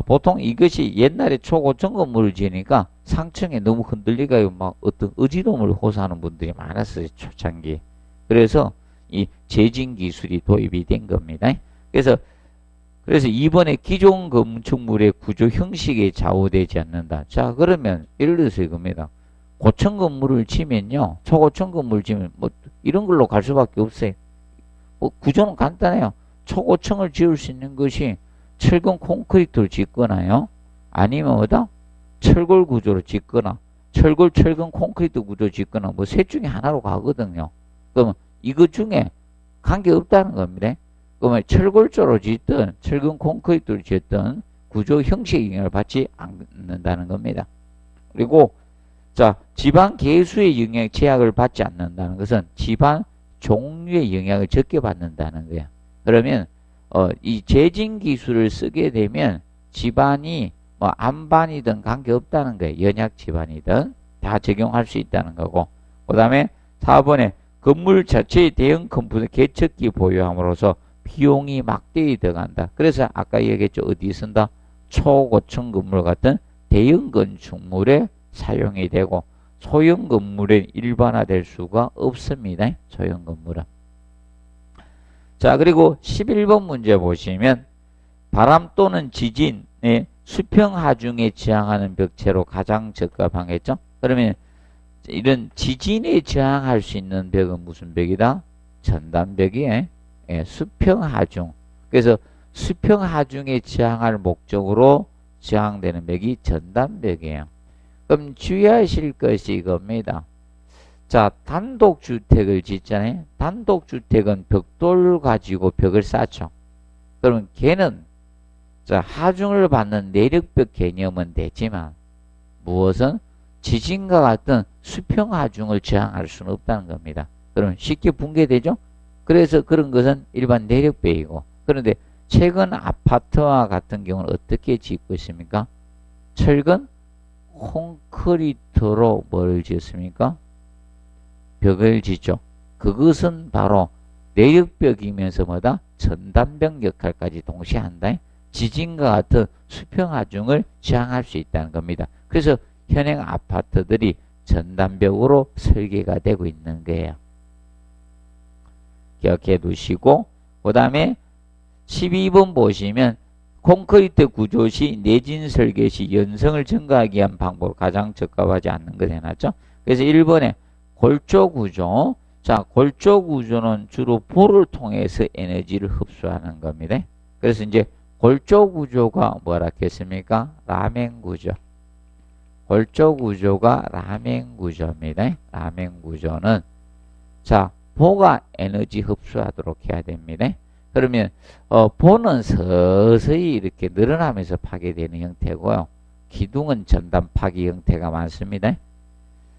보통 이것이 옛날에 초고층 건물을 지으니까 상층에 너무 흔들리가 막 어떤 어지러움을 호소하는 분들이 많았어요. 초창기. 그래서 이 재진 기술이 도입이 된 겁니다. 그래서 2번에 기존 건축물의 구조 형식에 좌우되지 않는다. 자, 그러면 예를 들어서 이겁니다. 고층 건물을 지면요. 초고층 건물을 지면 뭐 이런 걸로 갈 수밖에 없어요. 구조는 간단해요. 초고층을 지을 수 있는 것이 철근 콘크리트를 짓거나요. 아니면 뭐다? 철골 구조로 짓거나 철근 콘크리트 구조 짓거나 뭐 셋 중에 하나로 가거든요. 그러면 이것 중에 관계없다는 겁니다. 그러면 철골조로 짓든 철근 콘크리트를 짓든 구조 형식의 영향을 받지 않는다는 겁니다. 그리고 자, 지반 개수의 영향 제약을 받지 않는다는 것은 지반 종류의 영향을 적게 받는다는 거야. 그러면 이 재진 기술을 쓰게 되면 지반이 뭐 안반이든 관계없다는 거예요. 연약 지반이든 다 적용할 수 있다는 거고. 그 다음에 4번에 건물 자체의 대형 컴퓨터 개척기 보유함으로써 비용이 막대히 들어간다. 그래서 아까 얘기했죠. 어디 쓴다? 초고층 건물 같은 대형 건축물에 사용이 되고 소형 건물에 일반화될 수가 없습니다. 소형 건물은. 자, 그리고 11번 문제 보시면 바람 또는 지진의 수평 하중에 저항하는 벽체로 가장 적합하겠죠? 그러면 이런 지진에 저항할 수 있는 벽은 무슨 벽이다? 전단벽이에요. 예, 수평 하중. 그래서 수평 하중에 저항할 목적으로 저항되는 벽이 전단벽이에요. 그럼 주의하실 것이 이겁니다. 자, 단독주택을 짓잖아요. 단독주택은 벽돌 가지고 벽을 쌓죠. 그러면 걔는 자, 하중을 받는 내력벽 개념은 되지만 무엇은 지진과 같은 수평 하중을 저항할 수는 없다는 겁니다. 그러면 쉽게 붕괴되죠? 그래서 그런 것은 일반 내력벽이고, 그런데 최근 아파트와 같은 경우는 어떻게 짓고 있습니까? 철근 콘크리트로 뭘 지었습니까? 벽을 짓죠. 그것은 바로 내력벽이면서 뭐다? 전단벽 역할까지 동시에 한다. 지진과 같은 수평 하중을 저항할 수 있다는 겁니다. 그래서 현행 아파트들이 전단벽으로 설계가 되고 있는 거예요. 기억해 두시고, 그 다음에 12번 보시면 콘크리트 구조 시 내진 설계 시 연성을 증가하기 위한 방법을 가장 적합하지 않는 것 해놨죠. 그래서 1번에 골조 구조. 자, 골조 구조는 주로 볼을 통해서 에너지를 흡수하는 겁니다. 그래서 이제 골조 구조가 뭐라 했습니까? 라멘 구조. 골조 구조가 라멘 구조입니다. 라멘 구조는 자, 보가 에너지 흡수하도록 해야 됩니다. 그러면 보는 서서히 이렇게 늘어나면서 파괴되는 형태고요. 기둥은 전단 파괴 형태가 많습니다.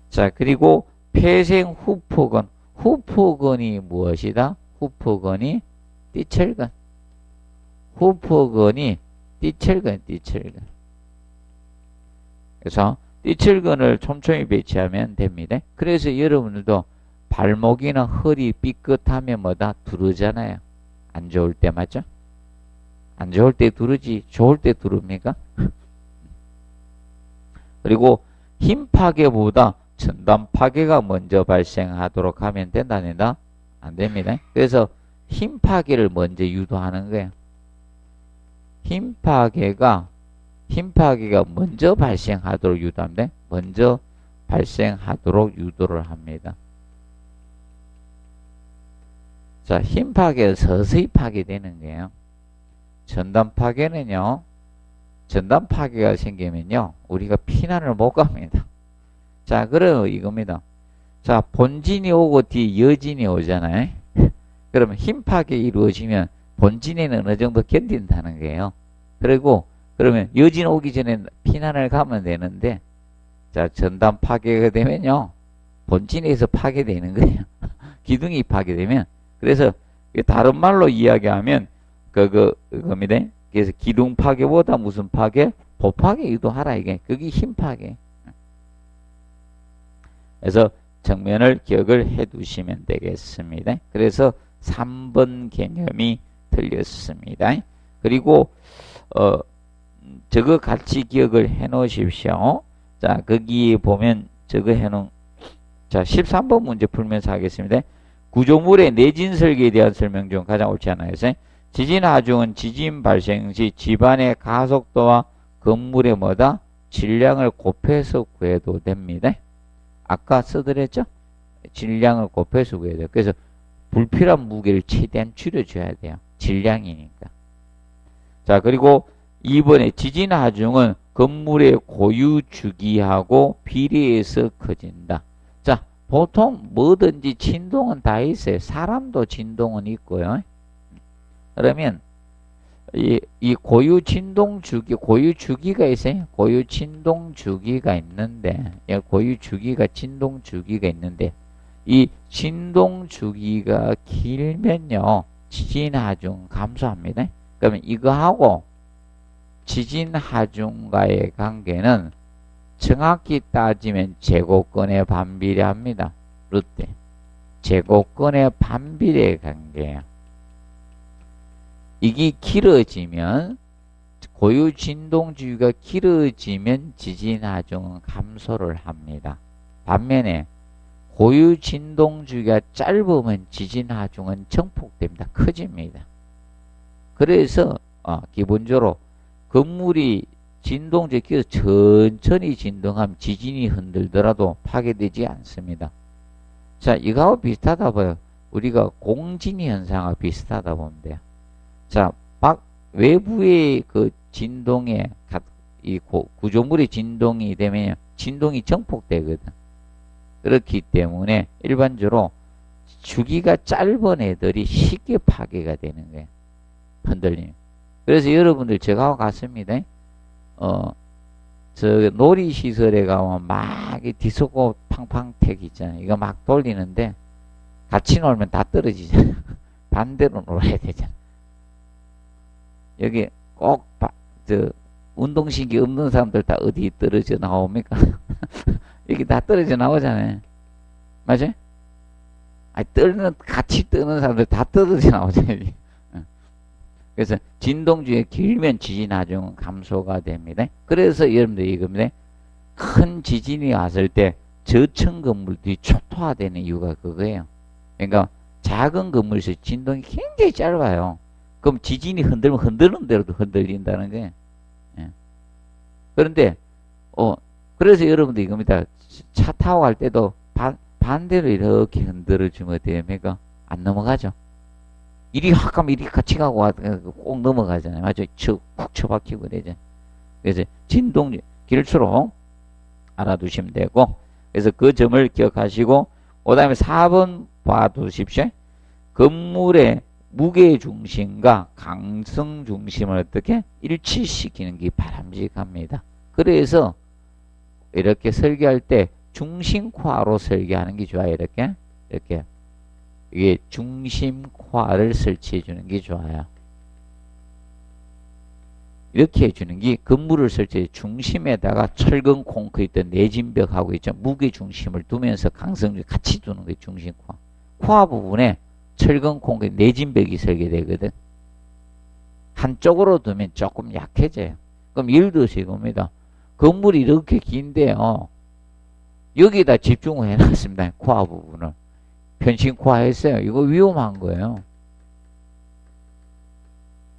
자, 그리고 폐생 후폭은, 후폭은이 무엇이다? 후폭은이 띠철근. 후폭은이 띠철근. 그래서 띠철근을 촘촘히 배치하면 됩니다. 그래서 여러분들도 발목이나 허리 삐끗하면 뭐다? 두르잖아요. 안 좋을 때 맞죠? 안 좋을 때 두르지 좋을 때 두릅니까? 그리고 힘 파괴보다 전단 파괴가 먼저 발생하도록 하면 된다, 안 된다? 안 됩니다. 그래서 힘 파괴를 먼저 유도하는 거예요. 힘 파괴가 먼저 발생하도록 유도합니다. 먼저 발생하도록 유도를 합니다. 자, 힘 파괴가 서서히 파괴되는 거예요. 전단 파괴는요, 전단 파괴가 생기면요, 우리가 피난을 못 갑니다. 자, 그래요, 이겁니다. 자, 본진이 오고 뒤에 여진이 오잖아요. 그러면 힘파괴 이루어지면 본진에는 어느 정도 견딘다는 거예요. 그리고 그러면 여진 오기 전에 피난을 가면 되는데, 자, 전단 파괴가 되면요, 본진에서 파괴되는 거예요. 기둥이 파괴되면. 그래서 다른 말로 이야기하면 그겁니다. 그래서 기둥 파괴보다 무슨 파괴? 보파괴 유도하라, 이게. 그게 힘 파괴. 그래서 정면을 기억을 해 두시면 되겠습니다. 그래서 3번 개념이 틀렸습니다. 그리고 저거 같이 기억을 해 놓으십시오. 자, 거기 보면 저거 해 놓은, 자, 13번 문제 풀면서 하겠습니다. 구조물의 내진 설계에 대한 설명 중 가장 옳지 않아요. 지진 하중은 지진 발생 시 집안의 가속도와 건물의 뭐다? 질량을 곱해서 구해도 됩니다. 아까 써드렸죠? 질량을 곱해서 구해야 돼요. 그래서 불필요한 무게를 최대한 줄여줘야 돼요. 질량이니까. 자, 그리고 2번에 지진 하중은 건물의 고유 주기하고 비례해서 커진다. 자, 보통 뭐든지 진동은 다 있어요. 사람도 진동은 있고요. 그러면 이 고유 진동 주기, 고유 주기가 있어요. 고유 진동 주기가 있는데, 고유 주기가 진동 주기가 있는데, 이 진동 주기가 길면요, 지진 하중 감소합니다. 그러면 이거하고 지진 하중과의 관계는 정확히 따지면 제곱근의 반비례합니다. 롯데. 제곱근의 반비례 관계예요. 이게 길어지면, 고유 진동 주기가 길어지면 지진 하중은 감소를 합니다. 반면에 고유 진동 주기가 짧으면 지진 하중은 증폭됩니다. 커집니다. 그래서 기본적으로 건물이 진동주기에 끼어서 천천히 진동하면 지진이 흔들더라도 파괴되지 않습니다. 자, 이거하고 비슷하다 봐요. 우리가 공진 현상하고 비슷하다 보면 돼요. 자, 외부의 그 진동에, 이 구조물의 진동이 되면 진동이 증폭되거든. 그렇기 때문에 일반적으로 주기가 짧은 애들이 쉽게 파괴가 되는 거예요. 흔들림. 그래서 여러분들 제가 갔습니다. 저 놀이시설에 가면 막 디스코 팡팡택 있잖아요. 이거 막 돌리는데 같이 놀면 다 떨어지잖아요. 반대로 놀아야 되잖아요. 여기 꼭 운동신기 없는 사람들 다 어디 떨어져 나옵니까? 여기 다 떨어져 나오잖아요. 맞아요? 같이 뜨는 사람들 다 떨어져 나오잖아요. 그래서 진동주기가 길면 지진 하중은 감소가 됩니다. 그래서 여러분들 이겁니다. 큰 지진이 왔을 때 저층 건물들이 초토화되는 이유가 그거예요. 그러니까 작은 건물에서 진동이 굉장히 짧아요. 그럼 지진이 흔들면 흔드는 대로도 흔들린다는 거예요. 예. 그런데 그래서 여러분들 이겁니다. 차 타고 갈 때도 반대로 이렇게 흔들어주면 됩니까? 안 넘어가죠. 이리 확 가면 이리 같이 가고 꼭 넘어가잖아요. 맞죠? 푹 쳐박히고 그러죠. 그래서 진동 길수록 알아두시면 되고, 그래서 그 점을 기억하시고, 그 다음에 4번 봐두십시오. 건물의 무게 중심과 강성 중심을 어떻게 일치시키는 게 바람직합니다. 그래서 이렇게 설계할 때 중심코어로 설계하는 게 좋아요. 이렇게 이게 중심코어를 설치해 주는 게 좋아요. 이렇게 해주는 게 건물을 설치해 중심에다가 철근 콘크리트 내진벽하고 있죠. 무게 중심을 두면서 강성을 같이 두는 게 중심코어. 코어 부분에 철근 콘크리트 내진벽이 설계되거든. 한쪽으로 두면 조금 약해져요. 그럼 예를 들어서 이겁니다. 건물이 이렇게 긴데요. 여기다 집중을 해놨습니다. 코어 부분을. 변신코어 했어요. 이거 위험한 거예요.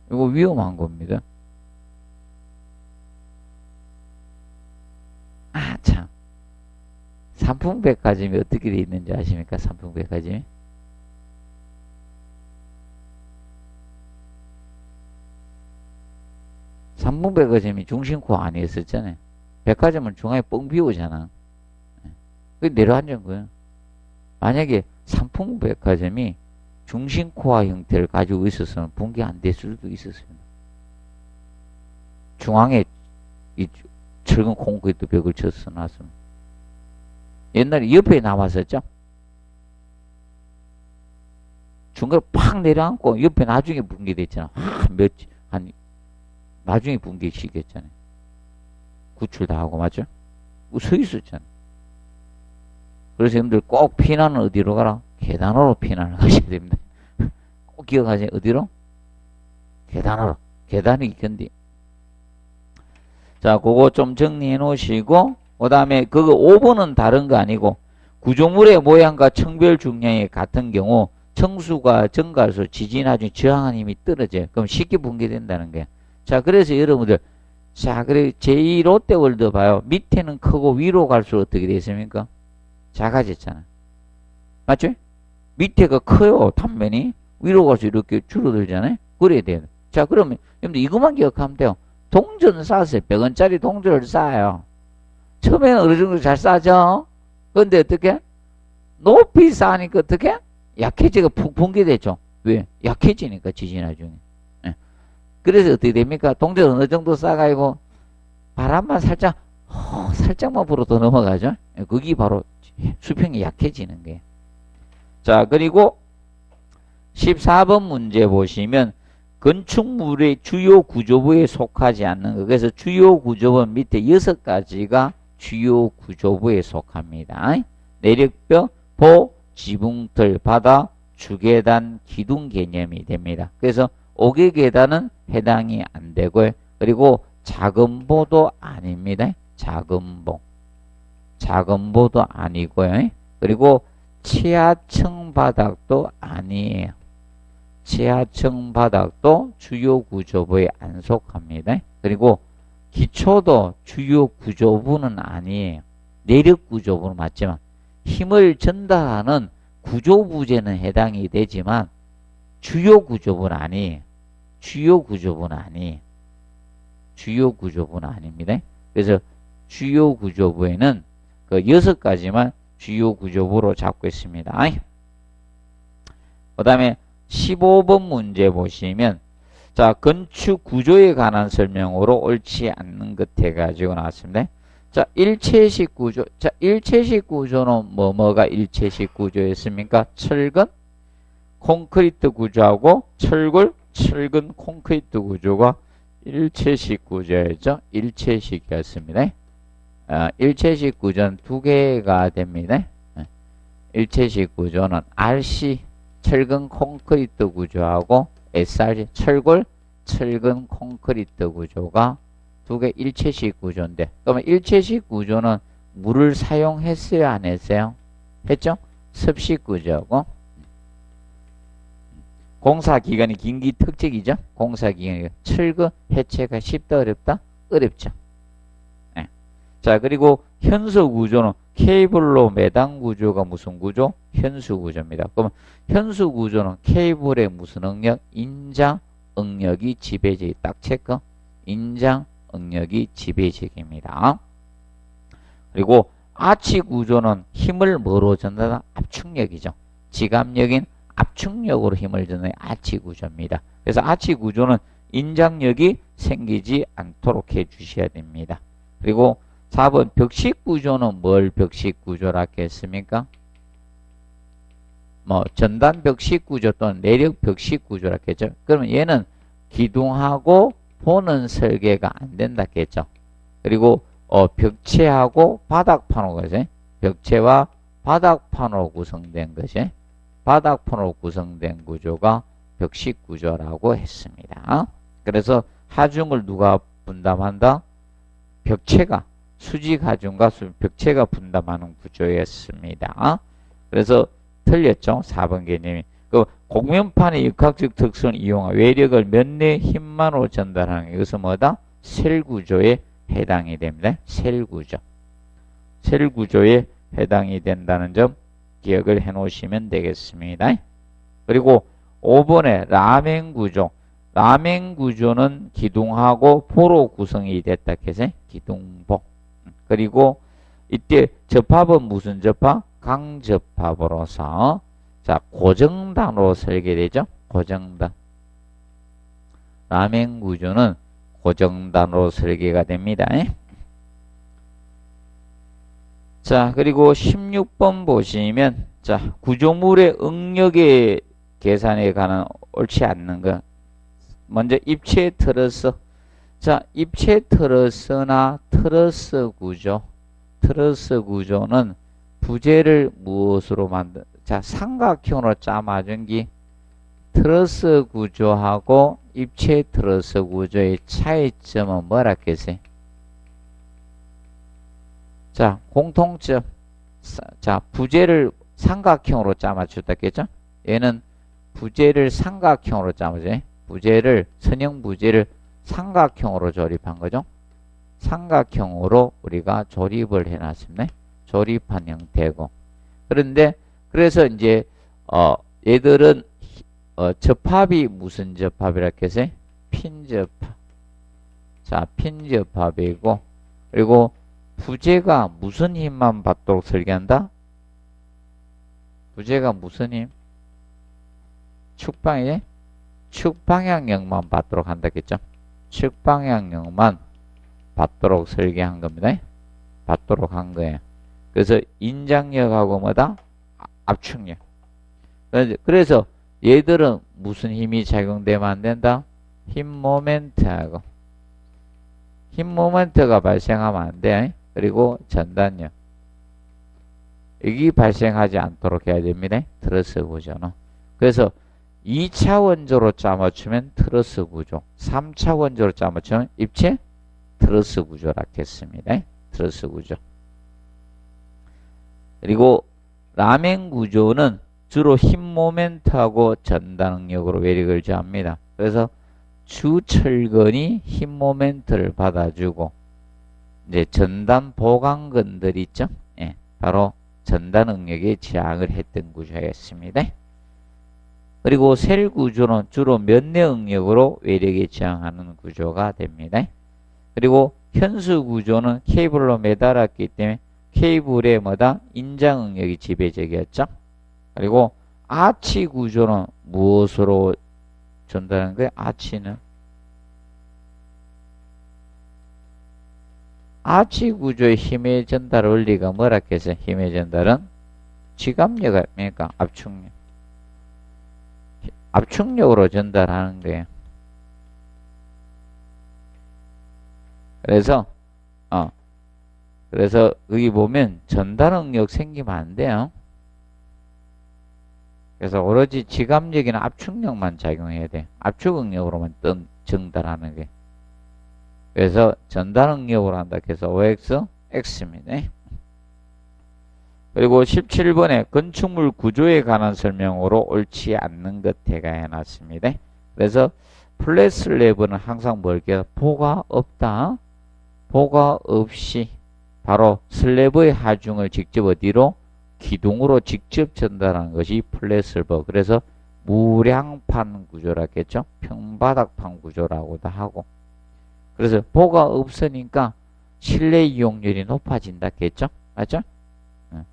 이거 위험한 겁니다. 참. 삼풍백화점이 어떻게 돼 있는지 아십니까? 삼풍백화점이? 삼풍백화점이 중심코어 아니었었잖아요. 백화점은 중앙에 뻥 비우잖아. 그게 내려앉은 거예요. 만약에 삼풍백화점이 중심코어 형태를 가지고 있어서는 붕괴 안 됐을 수도 있었어요. 중앙에 이 철근 콘크리트 벽을 쳐서 놨으면. 옛날에 옆에 남았었죠? 중간에 팍 내려앉고 옆에 나중에 붕괴됐잖아. 나중에 붕괴시켰잖아요. 구출 다 하고, 맞죠? 서 있었잖아요. 그래서 여러분들 꼭 피난은 어디로 가라? 계단으로 피난을 가셔야 됩니다. 꼭 기억하세요. 어디로? 계단으로. 계단이 견디. 자, 그거 좀 정리해 놓으시고, 그 다음에 그거 5번은 다른 거 아니고, 구조물의 모양과 청별 중량이 같은 경우, 청수가 증가해서 지진 나중에 저항하는 힘이 떨어져요. 그럼 쉽게 붕괴된다는 거예요. 자, 그래서 여러분들, 자, 그래, 제2롯데월드 봐요. 밑에는 크고 위로 갈수록 어떻게 되겠습니까? 작아졌잖아. 맞죠? 밑에가 커요, 단면이. 위로 가서 이렇게 줄어들잖아요. 그래야 돼요. 자, 그러면, 여러분들 이것만 기억하면 돼요. 동전 쌓았어요. 100원짜리 동전을 쌓아요. 처음에는 어느 정도 잘 쌓죠? 근데 어떻게? 높이 쌓으니까 어떻게? 약해지가 푹 붕괴되죠. 왜? 약해지니까 지진 나중에. 예. 그래서 어떻게 됩니까? 동전 어느 정도 쌓아가지고 바람만 살짝만 불어도 넘어가죠. 예. 그게 바로 수평이 약해지는 거예요. 자, 그리고 14번 문제 보시면 건축물의 주요 구조부에 속하지 않는 거. 그래서 주요 구조부 밑에 6가지가 주요 구조부에 속합니다. 내력벽, 보, 지붕틀, 바닥, 주계단, 기둥 개념이 됩니다. 그래서 5개 계단은 해당이 안 되고요. 그리고 작은 보도 아닙니다. 작은 보도 아니고요. 그리고 지하층 바닥도 아니에요. 지하층 바닥도 주요 구조부에 안 속합니다. 그리고 기초도 주요 구조부는 아니에요. 내력 구조부는 맞지만 힘을 전달하는 구조부재는 해당이 되지만 주요 구조부는 아니에요. 주요 구조부는 아니에요. 주요 구조부는 아닙니다. 그래서 주요 구조부에는 그 6가지만 주요 구조부로 잡고 있습니다. 그 다음에 15번 문제 보시면 자, 건축 구조에 관한 설명으로 옳지 않는 것 해가지고 나왔습니다. 자, 일체식 구조. 자, 일체식 구조는 뭐가 일체식 구조였습니까? 철근, 콘크리트 구조하고 철근, 콘크리트 구조가 일체식 구조였죠. 일체식이었습니다. 일체식 구조는 2개가 됩니다. 일체식 구조는 RC, 철근 콘크리트 구조하고 SRC, 철근 콘크리트 구조가 2개 일체식 구조인데, 그러면 일체식 구조는 물을 사용했어요, 안 했어요? 했죠? 습식 구조고, 공사기간이 긴 게 특징이죠? 공사기간이 철근 해체가 쉽다, 어렵다? 어렵죠. 네. 자, 그리고 현수 구조는 케이블로 매단 구조가 무슨 구조? 현수 구조입니다. 그러면 현수 구조는 케이블의 무슨 응력? 인장 응력이 지배적. 딱 체크. 인장 응력이 지배적입니다. 그리고 아치 구조는 힘을 뭐로 전달하다? 압축력이죠. 지압력인 압축력으로 힘을 전달하는 아치 구조입니다. 그래서 아치 구조는 인장력이 생기지 않도록 해 주셔야 됩니다. 그리고 4번 벽식 구조는 뭘 벽식 구조라 했습니까? 뭐 전단 벽식 구조 또는 내력 벽식 구조라 했죠. 그러면 얘는 기둥하고 보는 설계가 안 된다 했죠. 그리고 벽체하고 바닥판으로 그죠? 벽체와 바닥판으로 구성된 것이 바닥판으로 구성된 구조가 벽식 구조라고 했습니다. 그래서 하중을 누가 분담한다? 벽체가 수직 하중과 벽체가 분담하는 구조였습니다. 그래서 틀렸죠. 4번 개념이. 그 곡면판의 역학적 특성을 이용한 외력을 면내 힘만으로 전달하는 게 이것은 뭐다? 셀 구조에 해당이 됩니다. 셀 구조. 셀 구조에 해당이 된다는 점 기억을 해 놓으시면 되겠습니다. 그리고 5번에 라멘 구조. 라멘 구조는 기둥하고 보로 구성이 됐다 해서 기둥보. 그리고 이때 접합은 무슨 접합? 강접합으로서 자, 고정단으로 설계되죠. 고정단. 라멘 구조는 고정단으로 설계가 됩니다. 자, 그리고 16번 보시면, 자, 구조물의 응력의 계산에 관한 옳지 않는 거. 먼저 입체 트러스. 자, 입체 트러스나 트러스 구조. 트러스 구조는 부재를 무엇으로 자, 삼각형으로 짜맞은 기 트러스 구조하고 입체 트러스 구조의 차이점은 뭐라 했어요? 자, 공통점. 자, 부재를 삼각형으로 짜맞췄다 했죠? 얘는 부재를 삼각형으로 짜맞아요. 부재를, 선형 부재를 삼각형으로 조립한 거죠. 삼각형으로 우리가 조립을 해놨습니다. 조립한 형태고. 그런데, 그래서 이제, 얘들은, 접합이 무슨 접합이라 했어요? 핀 접합. 자, 핀 접합이고, 그리고 부재가 무슨 힘만 받도록 설계한다? 부재가 무슨 힘? 축방이지? 축방향력만 받도록 한다겠죠? 축방향력만 받도록 설계한 겁니다. 받도록 한 거예요. 그래서 인장력하고 뭐다? 압축력. 그래서 얘들은 무슨 힘이 작용되면 안 된다? 힘 모멘트하고. 힘 모멘트가 발생하면 안 돼. 그리고 전단력. 여기 발생하지 않도록 해야 됩니다. 트러스 구조는. 그래서 2차 원조로 짜맞추면 트러스 구조. 3차 원조로 짜맞추면 입체 트러스 구조라 했습니다. 트러스 구조. 그리고 라멘 구조는 주로 힘 모멘트하고 전단 응력으로 외력을 저합니다. 그래서 주철근이 힘 모멘트를 받아주고 이제 전단 보강근들 있죠? 예, 바로 전단 응력에 저항을 했던 구조였습니다. 그리고 셀 구조는 주로 면내 응력으로 외력에 저항하는 구조가 됩니다. 그리고 현수 구조는 케이블로 매달았기 때문에 케이블에 뭐다? 인장 응력이 지배적이었죠. 그리고 아치 구조는 무엇으로 전달하는 거예요? 아치는 아치 구조의 힘의 전달 원리가 뭐라 했어요? 힘의 전달은 지압력 아닙니까? 압축력. 압축력으로 전달하는 거예요. 그래서 여기 보면 전달 응력 생기면 안 돼요. 그래서 오로지 지압력이나 압축력만 작용해야 돼. 압축 응력으로만 전달하는 게. 그래서 전달 응력으로 한다 해서 OX, X입니다. 그리고 17번에 건축물 구조에 관한 설명으로 옳지 않는 것 해놨습니다. 그래서 플랫 슬래브는 항상 뭘게요? 보가 없다. 보가 없이 바로 슬래브의 하중을 직접 어디로? 기둥으로 직접 전달하는 것이 플랫 슬래브. 그래서 무량판 구조라겠죠. 평바닥판 구조라고도 하고. 그래서 보가 없으니까 실내 이용률이 높아진다겠죠. 맞죠?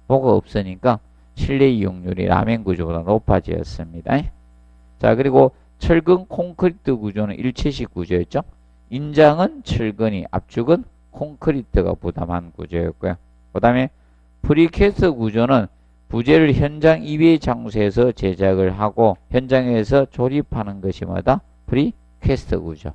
보가 없으니까 실내 이용률이 라멘 구조보다 높아졌습니다. 자, 그리고 철근 콘크리트 구조는 일체식 구조였죠. 인장은 철근이, 압축은 콘크리트가 부담한 구조였고요. 그 다음에 프리캐스트 구조는 부재를 현장 이외의 장소에서 제작을 하고 현장에서 조립하는 것이 뭐다? 프리캐스트 구조.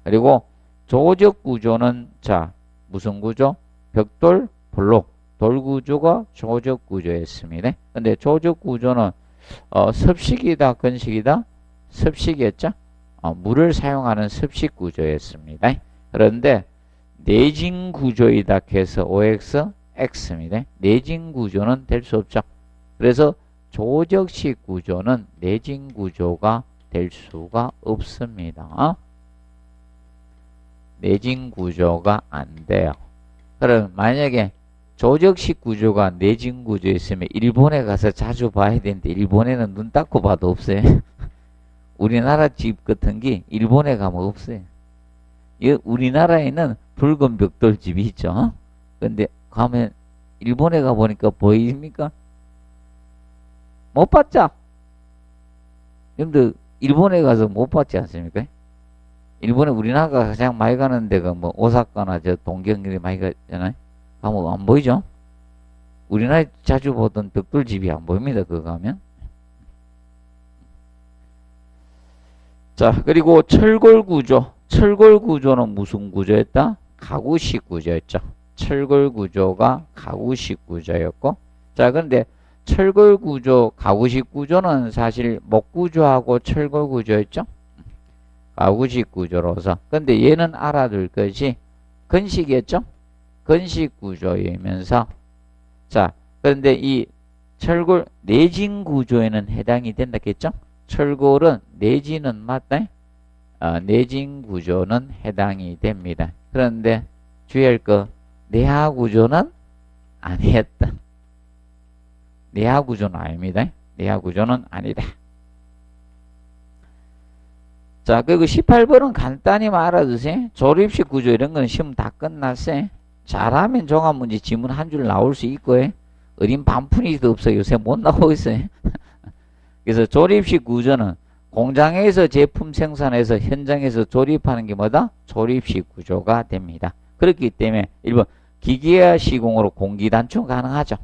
그리고 조적 구조는 자 무슨 구조? 벽돌, 블록, 돌 구조가 조적 구조였습니다. 근데 조적 구조는 습식이다, 건식이다? 습식이었죠? 물을 사용하는 습식 구조였습니다. 그런데 내진 구조이다 해서 OX, X입니다. 내진 구조는 될 수 없죠. 그래서 조적식 구조는 내진 구조가 될 수가 없습니다. 내진 구조가 안 돼요. 그럼 만약에 조적식 구조가 내진 구조였으면 일본에 가서 자주 봐야 되는데 일본에는 눈 닦고 봐도 없어요. 우리나라 집 같은 게 일본에 가면 없어요. 우리나라에는 붉은 벽돌집이 있죠. 근데 가면 일본에 가보니까 보입니까? 못 봤죠? 여러분들 일본에 가서 못 봤지 않습니까? 일본에 우리나라가 가장 많이 가는 데가 뭐 오사카나 저 동경이 많이 가잖아요. 가면 안 보이죠? 우리나라에 자주 보던 벽돌집이 안 보입니다. 그거 가면. 자, 그리고 철골 구조. 철골 구조는 무슨 구조였다? 가구식 구조였죠. 철골 구조가 가구식 구조였고. 자, 그런데 철골 구조, 가구식 구조는 사실 목 구조하고 철골 구조였죠. 가구식 구조로서. 근데 얘는 알아둘 것이 건식이었죠. 건식 구조이면서 자, 그런데 이 철골 내진 구조에는 해당이 된다겠죠? 철골은 내진은 맞다. 내진 구조는 해당이 됩니다. 그런데 주의할 거 내하 구조는 아니었다. 내하 구조는 아닙니다. 내하 구조는 아니다. 자, 그리고 18번은 간단히 알아두세요. 조립식 구조 이런 건 시험 다 끝났어요. 잘하면 종합문제 지문 한 줄 나올 수 있고요. 어린 반푼이도 없어요. 요새 못 나오고 있어요. 그래서 조립식 구조는 공장에서 제품 생산해서 현장에서 조립하는 게 뭐다? 조립식 구조가 됩니다. 그렇기 때문에 1번 기계화 시공으로 공기 단축 가능하죠.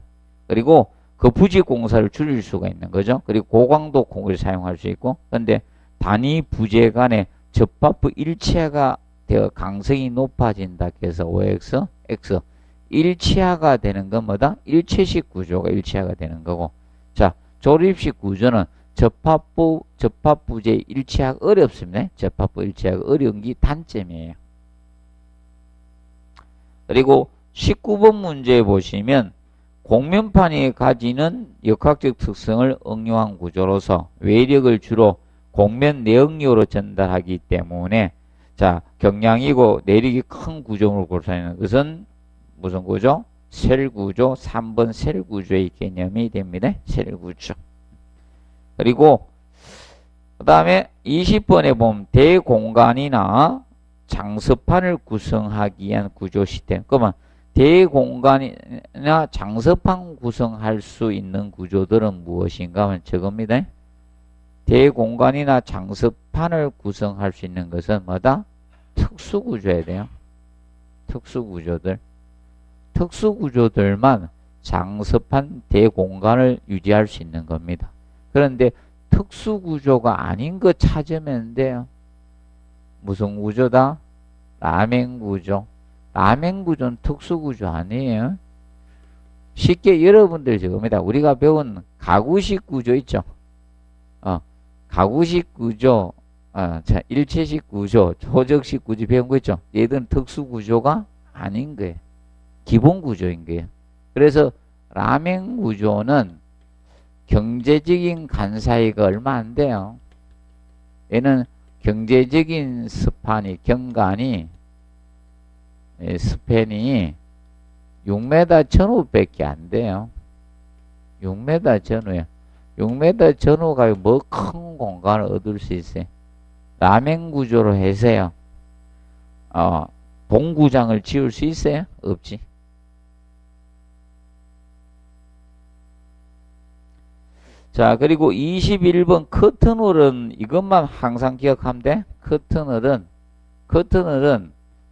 그리고 그 부지 공사를 줄일 수가 있는 거죠. 그리고 고강도 공구를 사용할 수 있고, 근데 단위 부재 간의 접합부 일체화가 되어 강성이 높아진다 해서 OX, X 일체화가 되는 건 뭐다? 일체식 구조가 일체화가 되는 거고. 자, 조립식 구조는 접합부재 일체화가 어렵습니다. 접합부 일체화가 어려운 게 단점이에요. 그리고 19번 문제 보시면 곡면판이 가지는 역학적 특성을 응용한 구조로서 외력을 주로 곡면 내역력으로 전달하기 때문에 자, 경량이고 내력이 큰 구조물을 고르는 것은 무슨 구조? 셀 구조, 3번 셀 구조의 개념이 됩니다. 셀 구조. 그리고 그 다음에 20번에 보면 대공간이나 장서판을 구성하기 위한 구조 시스템. 그러면 대공간이나 장서판 구성할 수 있는 구조들은 무엇인가 하면 저겁니다. 대공간이나 장서판을 구성할 수 있는 것은 뭐다? 특수구조여야 돼요. 특수구조들. 특수구조들만 장서판 대공간을 유지할 수 있는 겁니다. 그런데 특수구조가 아닌 거 찾으면 돼요. 무슨 구조다? 라멘구조. 라멘구조는 특수구조 아니에요. 쉽게 여러분들 저겁니다. 우리가 배운 가구식 구조 있죠. 가구식 구조, 자, 일체식 구조, 조적식 구조 배운 거 있죠. 얘들은 특수구조가 아닌 거예요. 기본 구조인 거예요. 그래서 라멘 구조는 경제적인 간사이가 얼마 안 돼요. 얘는 경제적인 스판이, 경간이, 스팬이 6m 전후밖에 안 돼요. 6m 전후야. 6m 전후가 뭐 큰 공간을 얻을 수 있어요. 라멘 구조로 해서요. 동구장을 지을 수 있어요? 없지. 자, 그리고 21번 커튼홀은 이것만 항상 기억하면 돼. 커튼홀은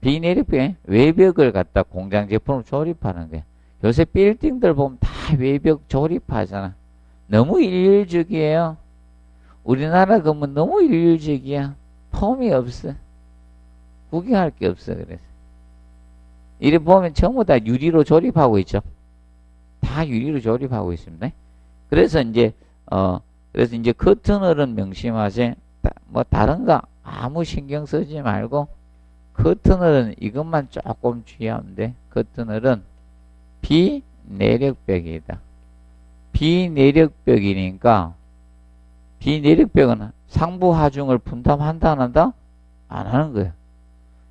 비내력벽 외벽을 갖다 공장 제품으로 조립하는 거야. 요새 빌딩들 보면 다 외벽 조립하잖아. 너무 일률적이에요. 우리나라 건물 너무 일률적이야. 폼이 없어. 구경할 게 없어. 그래서 이래 보면 전부 다 유리로 조립하고 있죠. 다 유리로 조립하고 있습니다. 그래서 이제 커튼홀은 명심하세요. 뭐 다른 거 아무 신경 쓰지 말고 커튼홀은 이것만 조금 주의하면 돼. 커튼홀은 비내력벽이다. 비내력벽이니까 비내력벽은 상부 하중을 분담한다 안 한다? 안 하는 거야.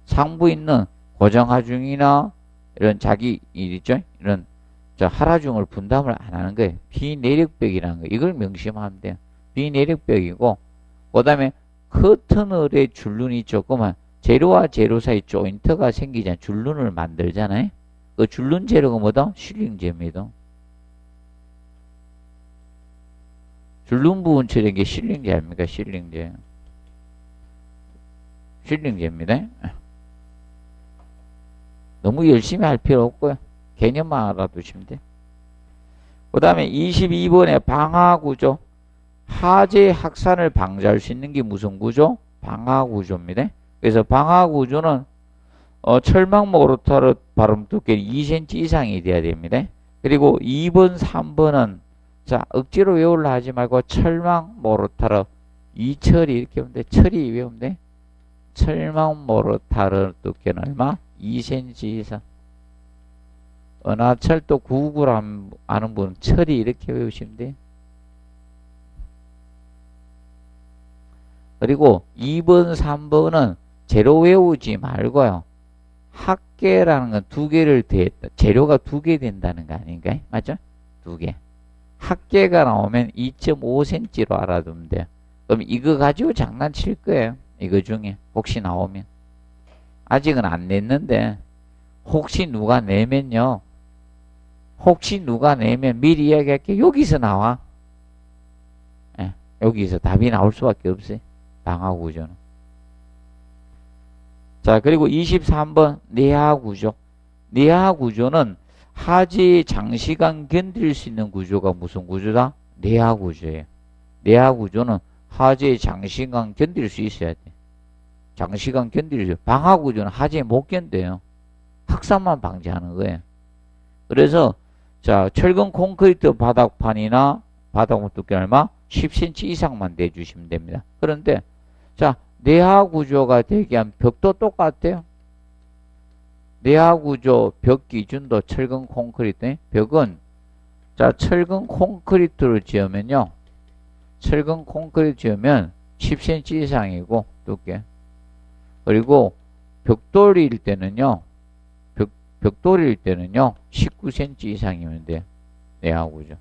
상부 있는 고정 하중이나 이런 자기 일 있죠? 이런 하라중을 분담을 안 하는 거예요. 비내력벽이라는 거. 이걸 명심하면 돼요. 비내력벽이고, 그 다음에 커튼홀의 줄눈이 조그만 재료와 재료 사이 조인트가 생기잖아요. 줄눈을 만들잖아요. 그 줄눈 재료가 뭐다? 실링제입니다. 줄눈 부분 처리한 게 실링제 아닙니까? 실링제. 실링제입니다. 너무 열심히 할 필요 없고요. 개념만 알아두시면 돼요. 그 다음에 22번에 방화구조. 하재 확산을 방지할 수 있는 게 무슨 구조? 방화구조입니다. 그래서 방화구조는 철망 모르타르 발음 두께 2cm 이상이 돼야 됩니다. 그리고 2번, 3번은 자 억지로 외우려 하지 말고 철망 모르타르 이철이 이렇게 하면 돼. 철이 외우면 돼. 철망 모르타르 두께는 얼마? 2cm 이상. 은하철도 9구를 아는 분은 철이 이렇게 외우시면 돼. 그리고 2번, 3번은 재료 외우지 말고요. 합계라는 건 두 개를 더했다. 재료가 두 개 된다는 거 아닌가요? 맞죠? 두 개. 합계가 나오면 2.5cm로 알아두면 돼요. 그럼 이거 가지고 장난칠 거예요. 이거 중에 혹시 나오면. 아직은 안 냈는데 혹시 누가 내면요. 혹시 누가 내면 미리 이야기할게. 여기서 나와. 예, 여기서 답이 나올 수밖에 없어요. 방화구조는. 자, 그리고 23번 내하구조. 내하구조는 하재에 장시간 견딜 수 있는 구조가 무슨 구조다? 내하구조예요. 내하구조는 하재에 장시간 견딜 수 있어야 돼. 장시간 견딜 수. 방화구조는 하재에 못 견뎌요. 확산만 방지하는 거예요. 그래서 자, 철근 콘크리트 바닥판이나 바닥 두께 얼마? 10cm 이상만 내주시면 됩니다. 그런데 자, 내하구조가 되게 한 벽도 똑같아요. 내하구조 벽 기준도 철근 콘크리트. 벽은 자, 철근 콘크리트를 지으면요. 철근 콘크리트 지으면 10cm 이상이고 두께. 그리고 벽돌일 때는요. 벽돌일 때는요. 19cm 이상이면 돼요. 내하구조.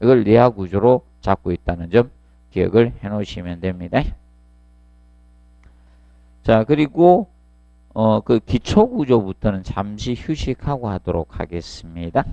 이걸 내하구조로 잡고 있다는 점 기억을 해 놓으시면 됩니다. 자, 그리고 그 기초구조부터는 잠시 휴식하고 하도록 하겠습니다.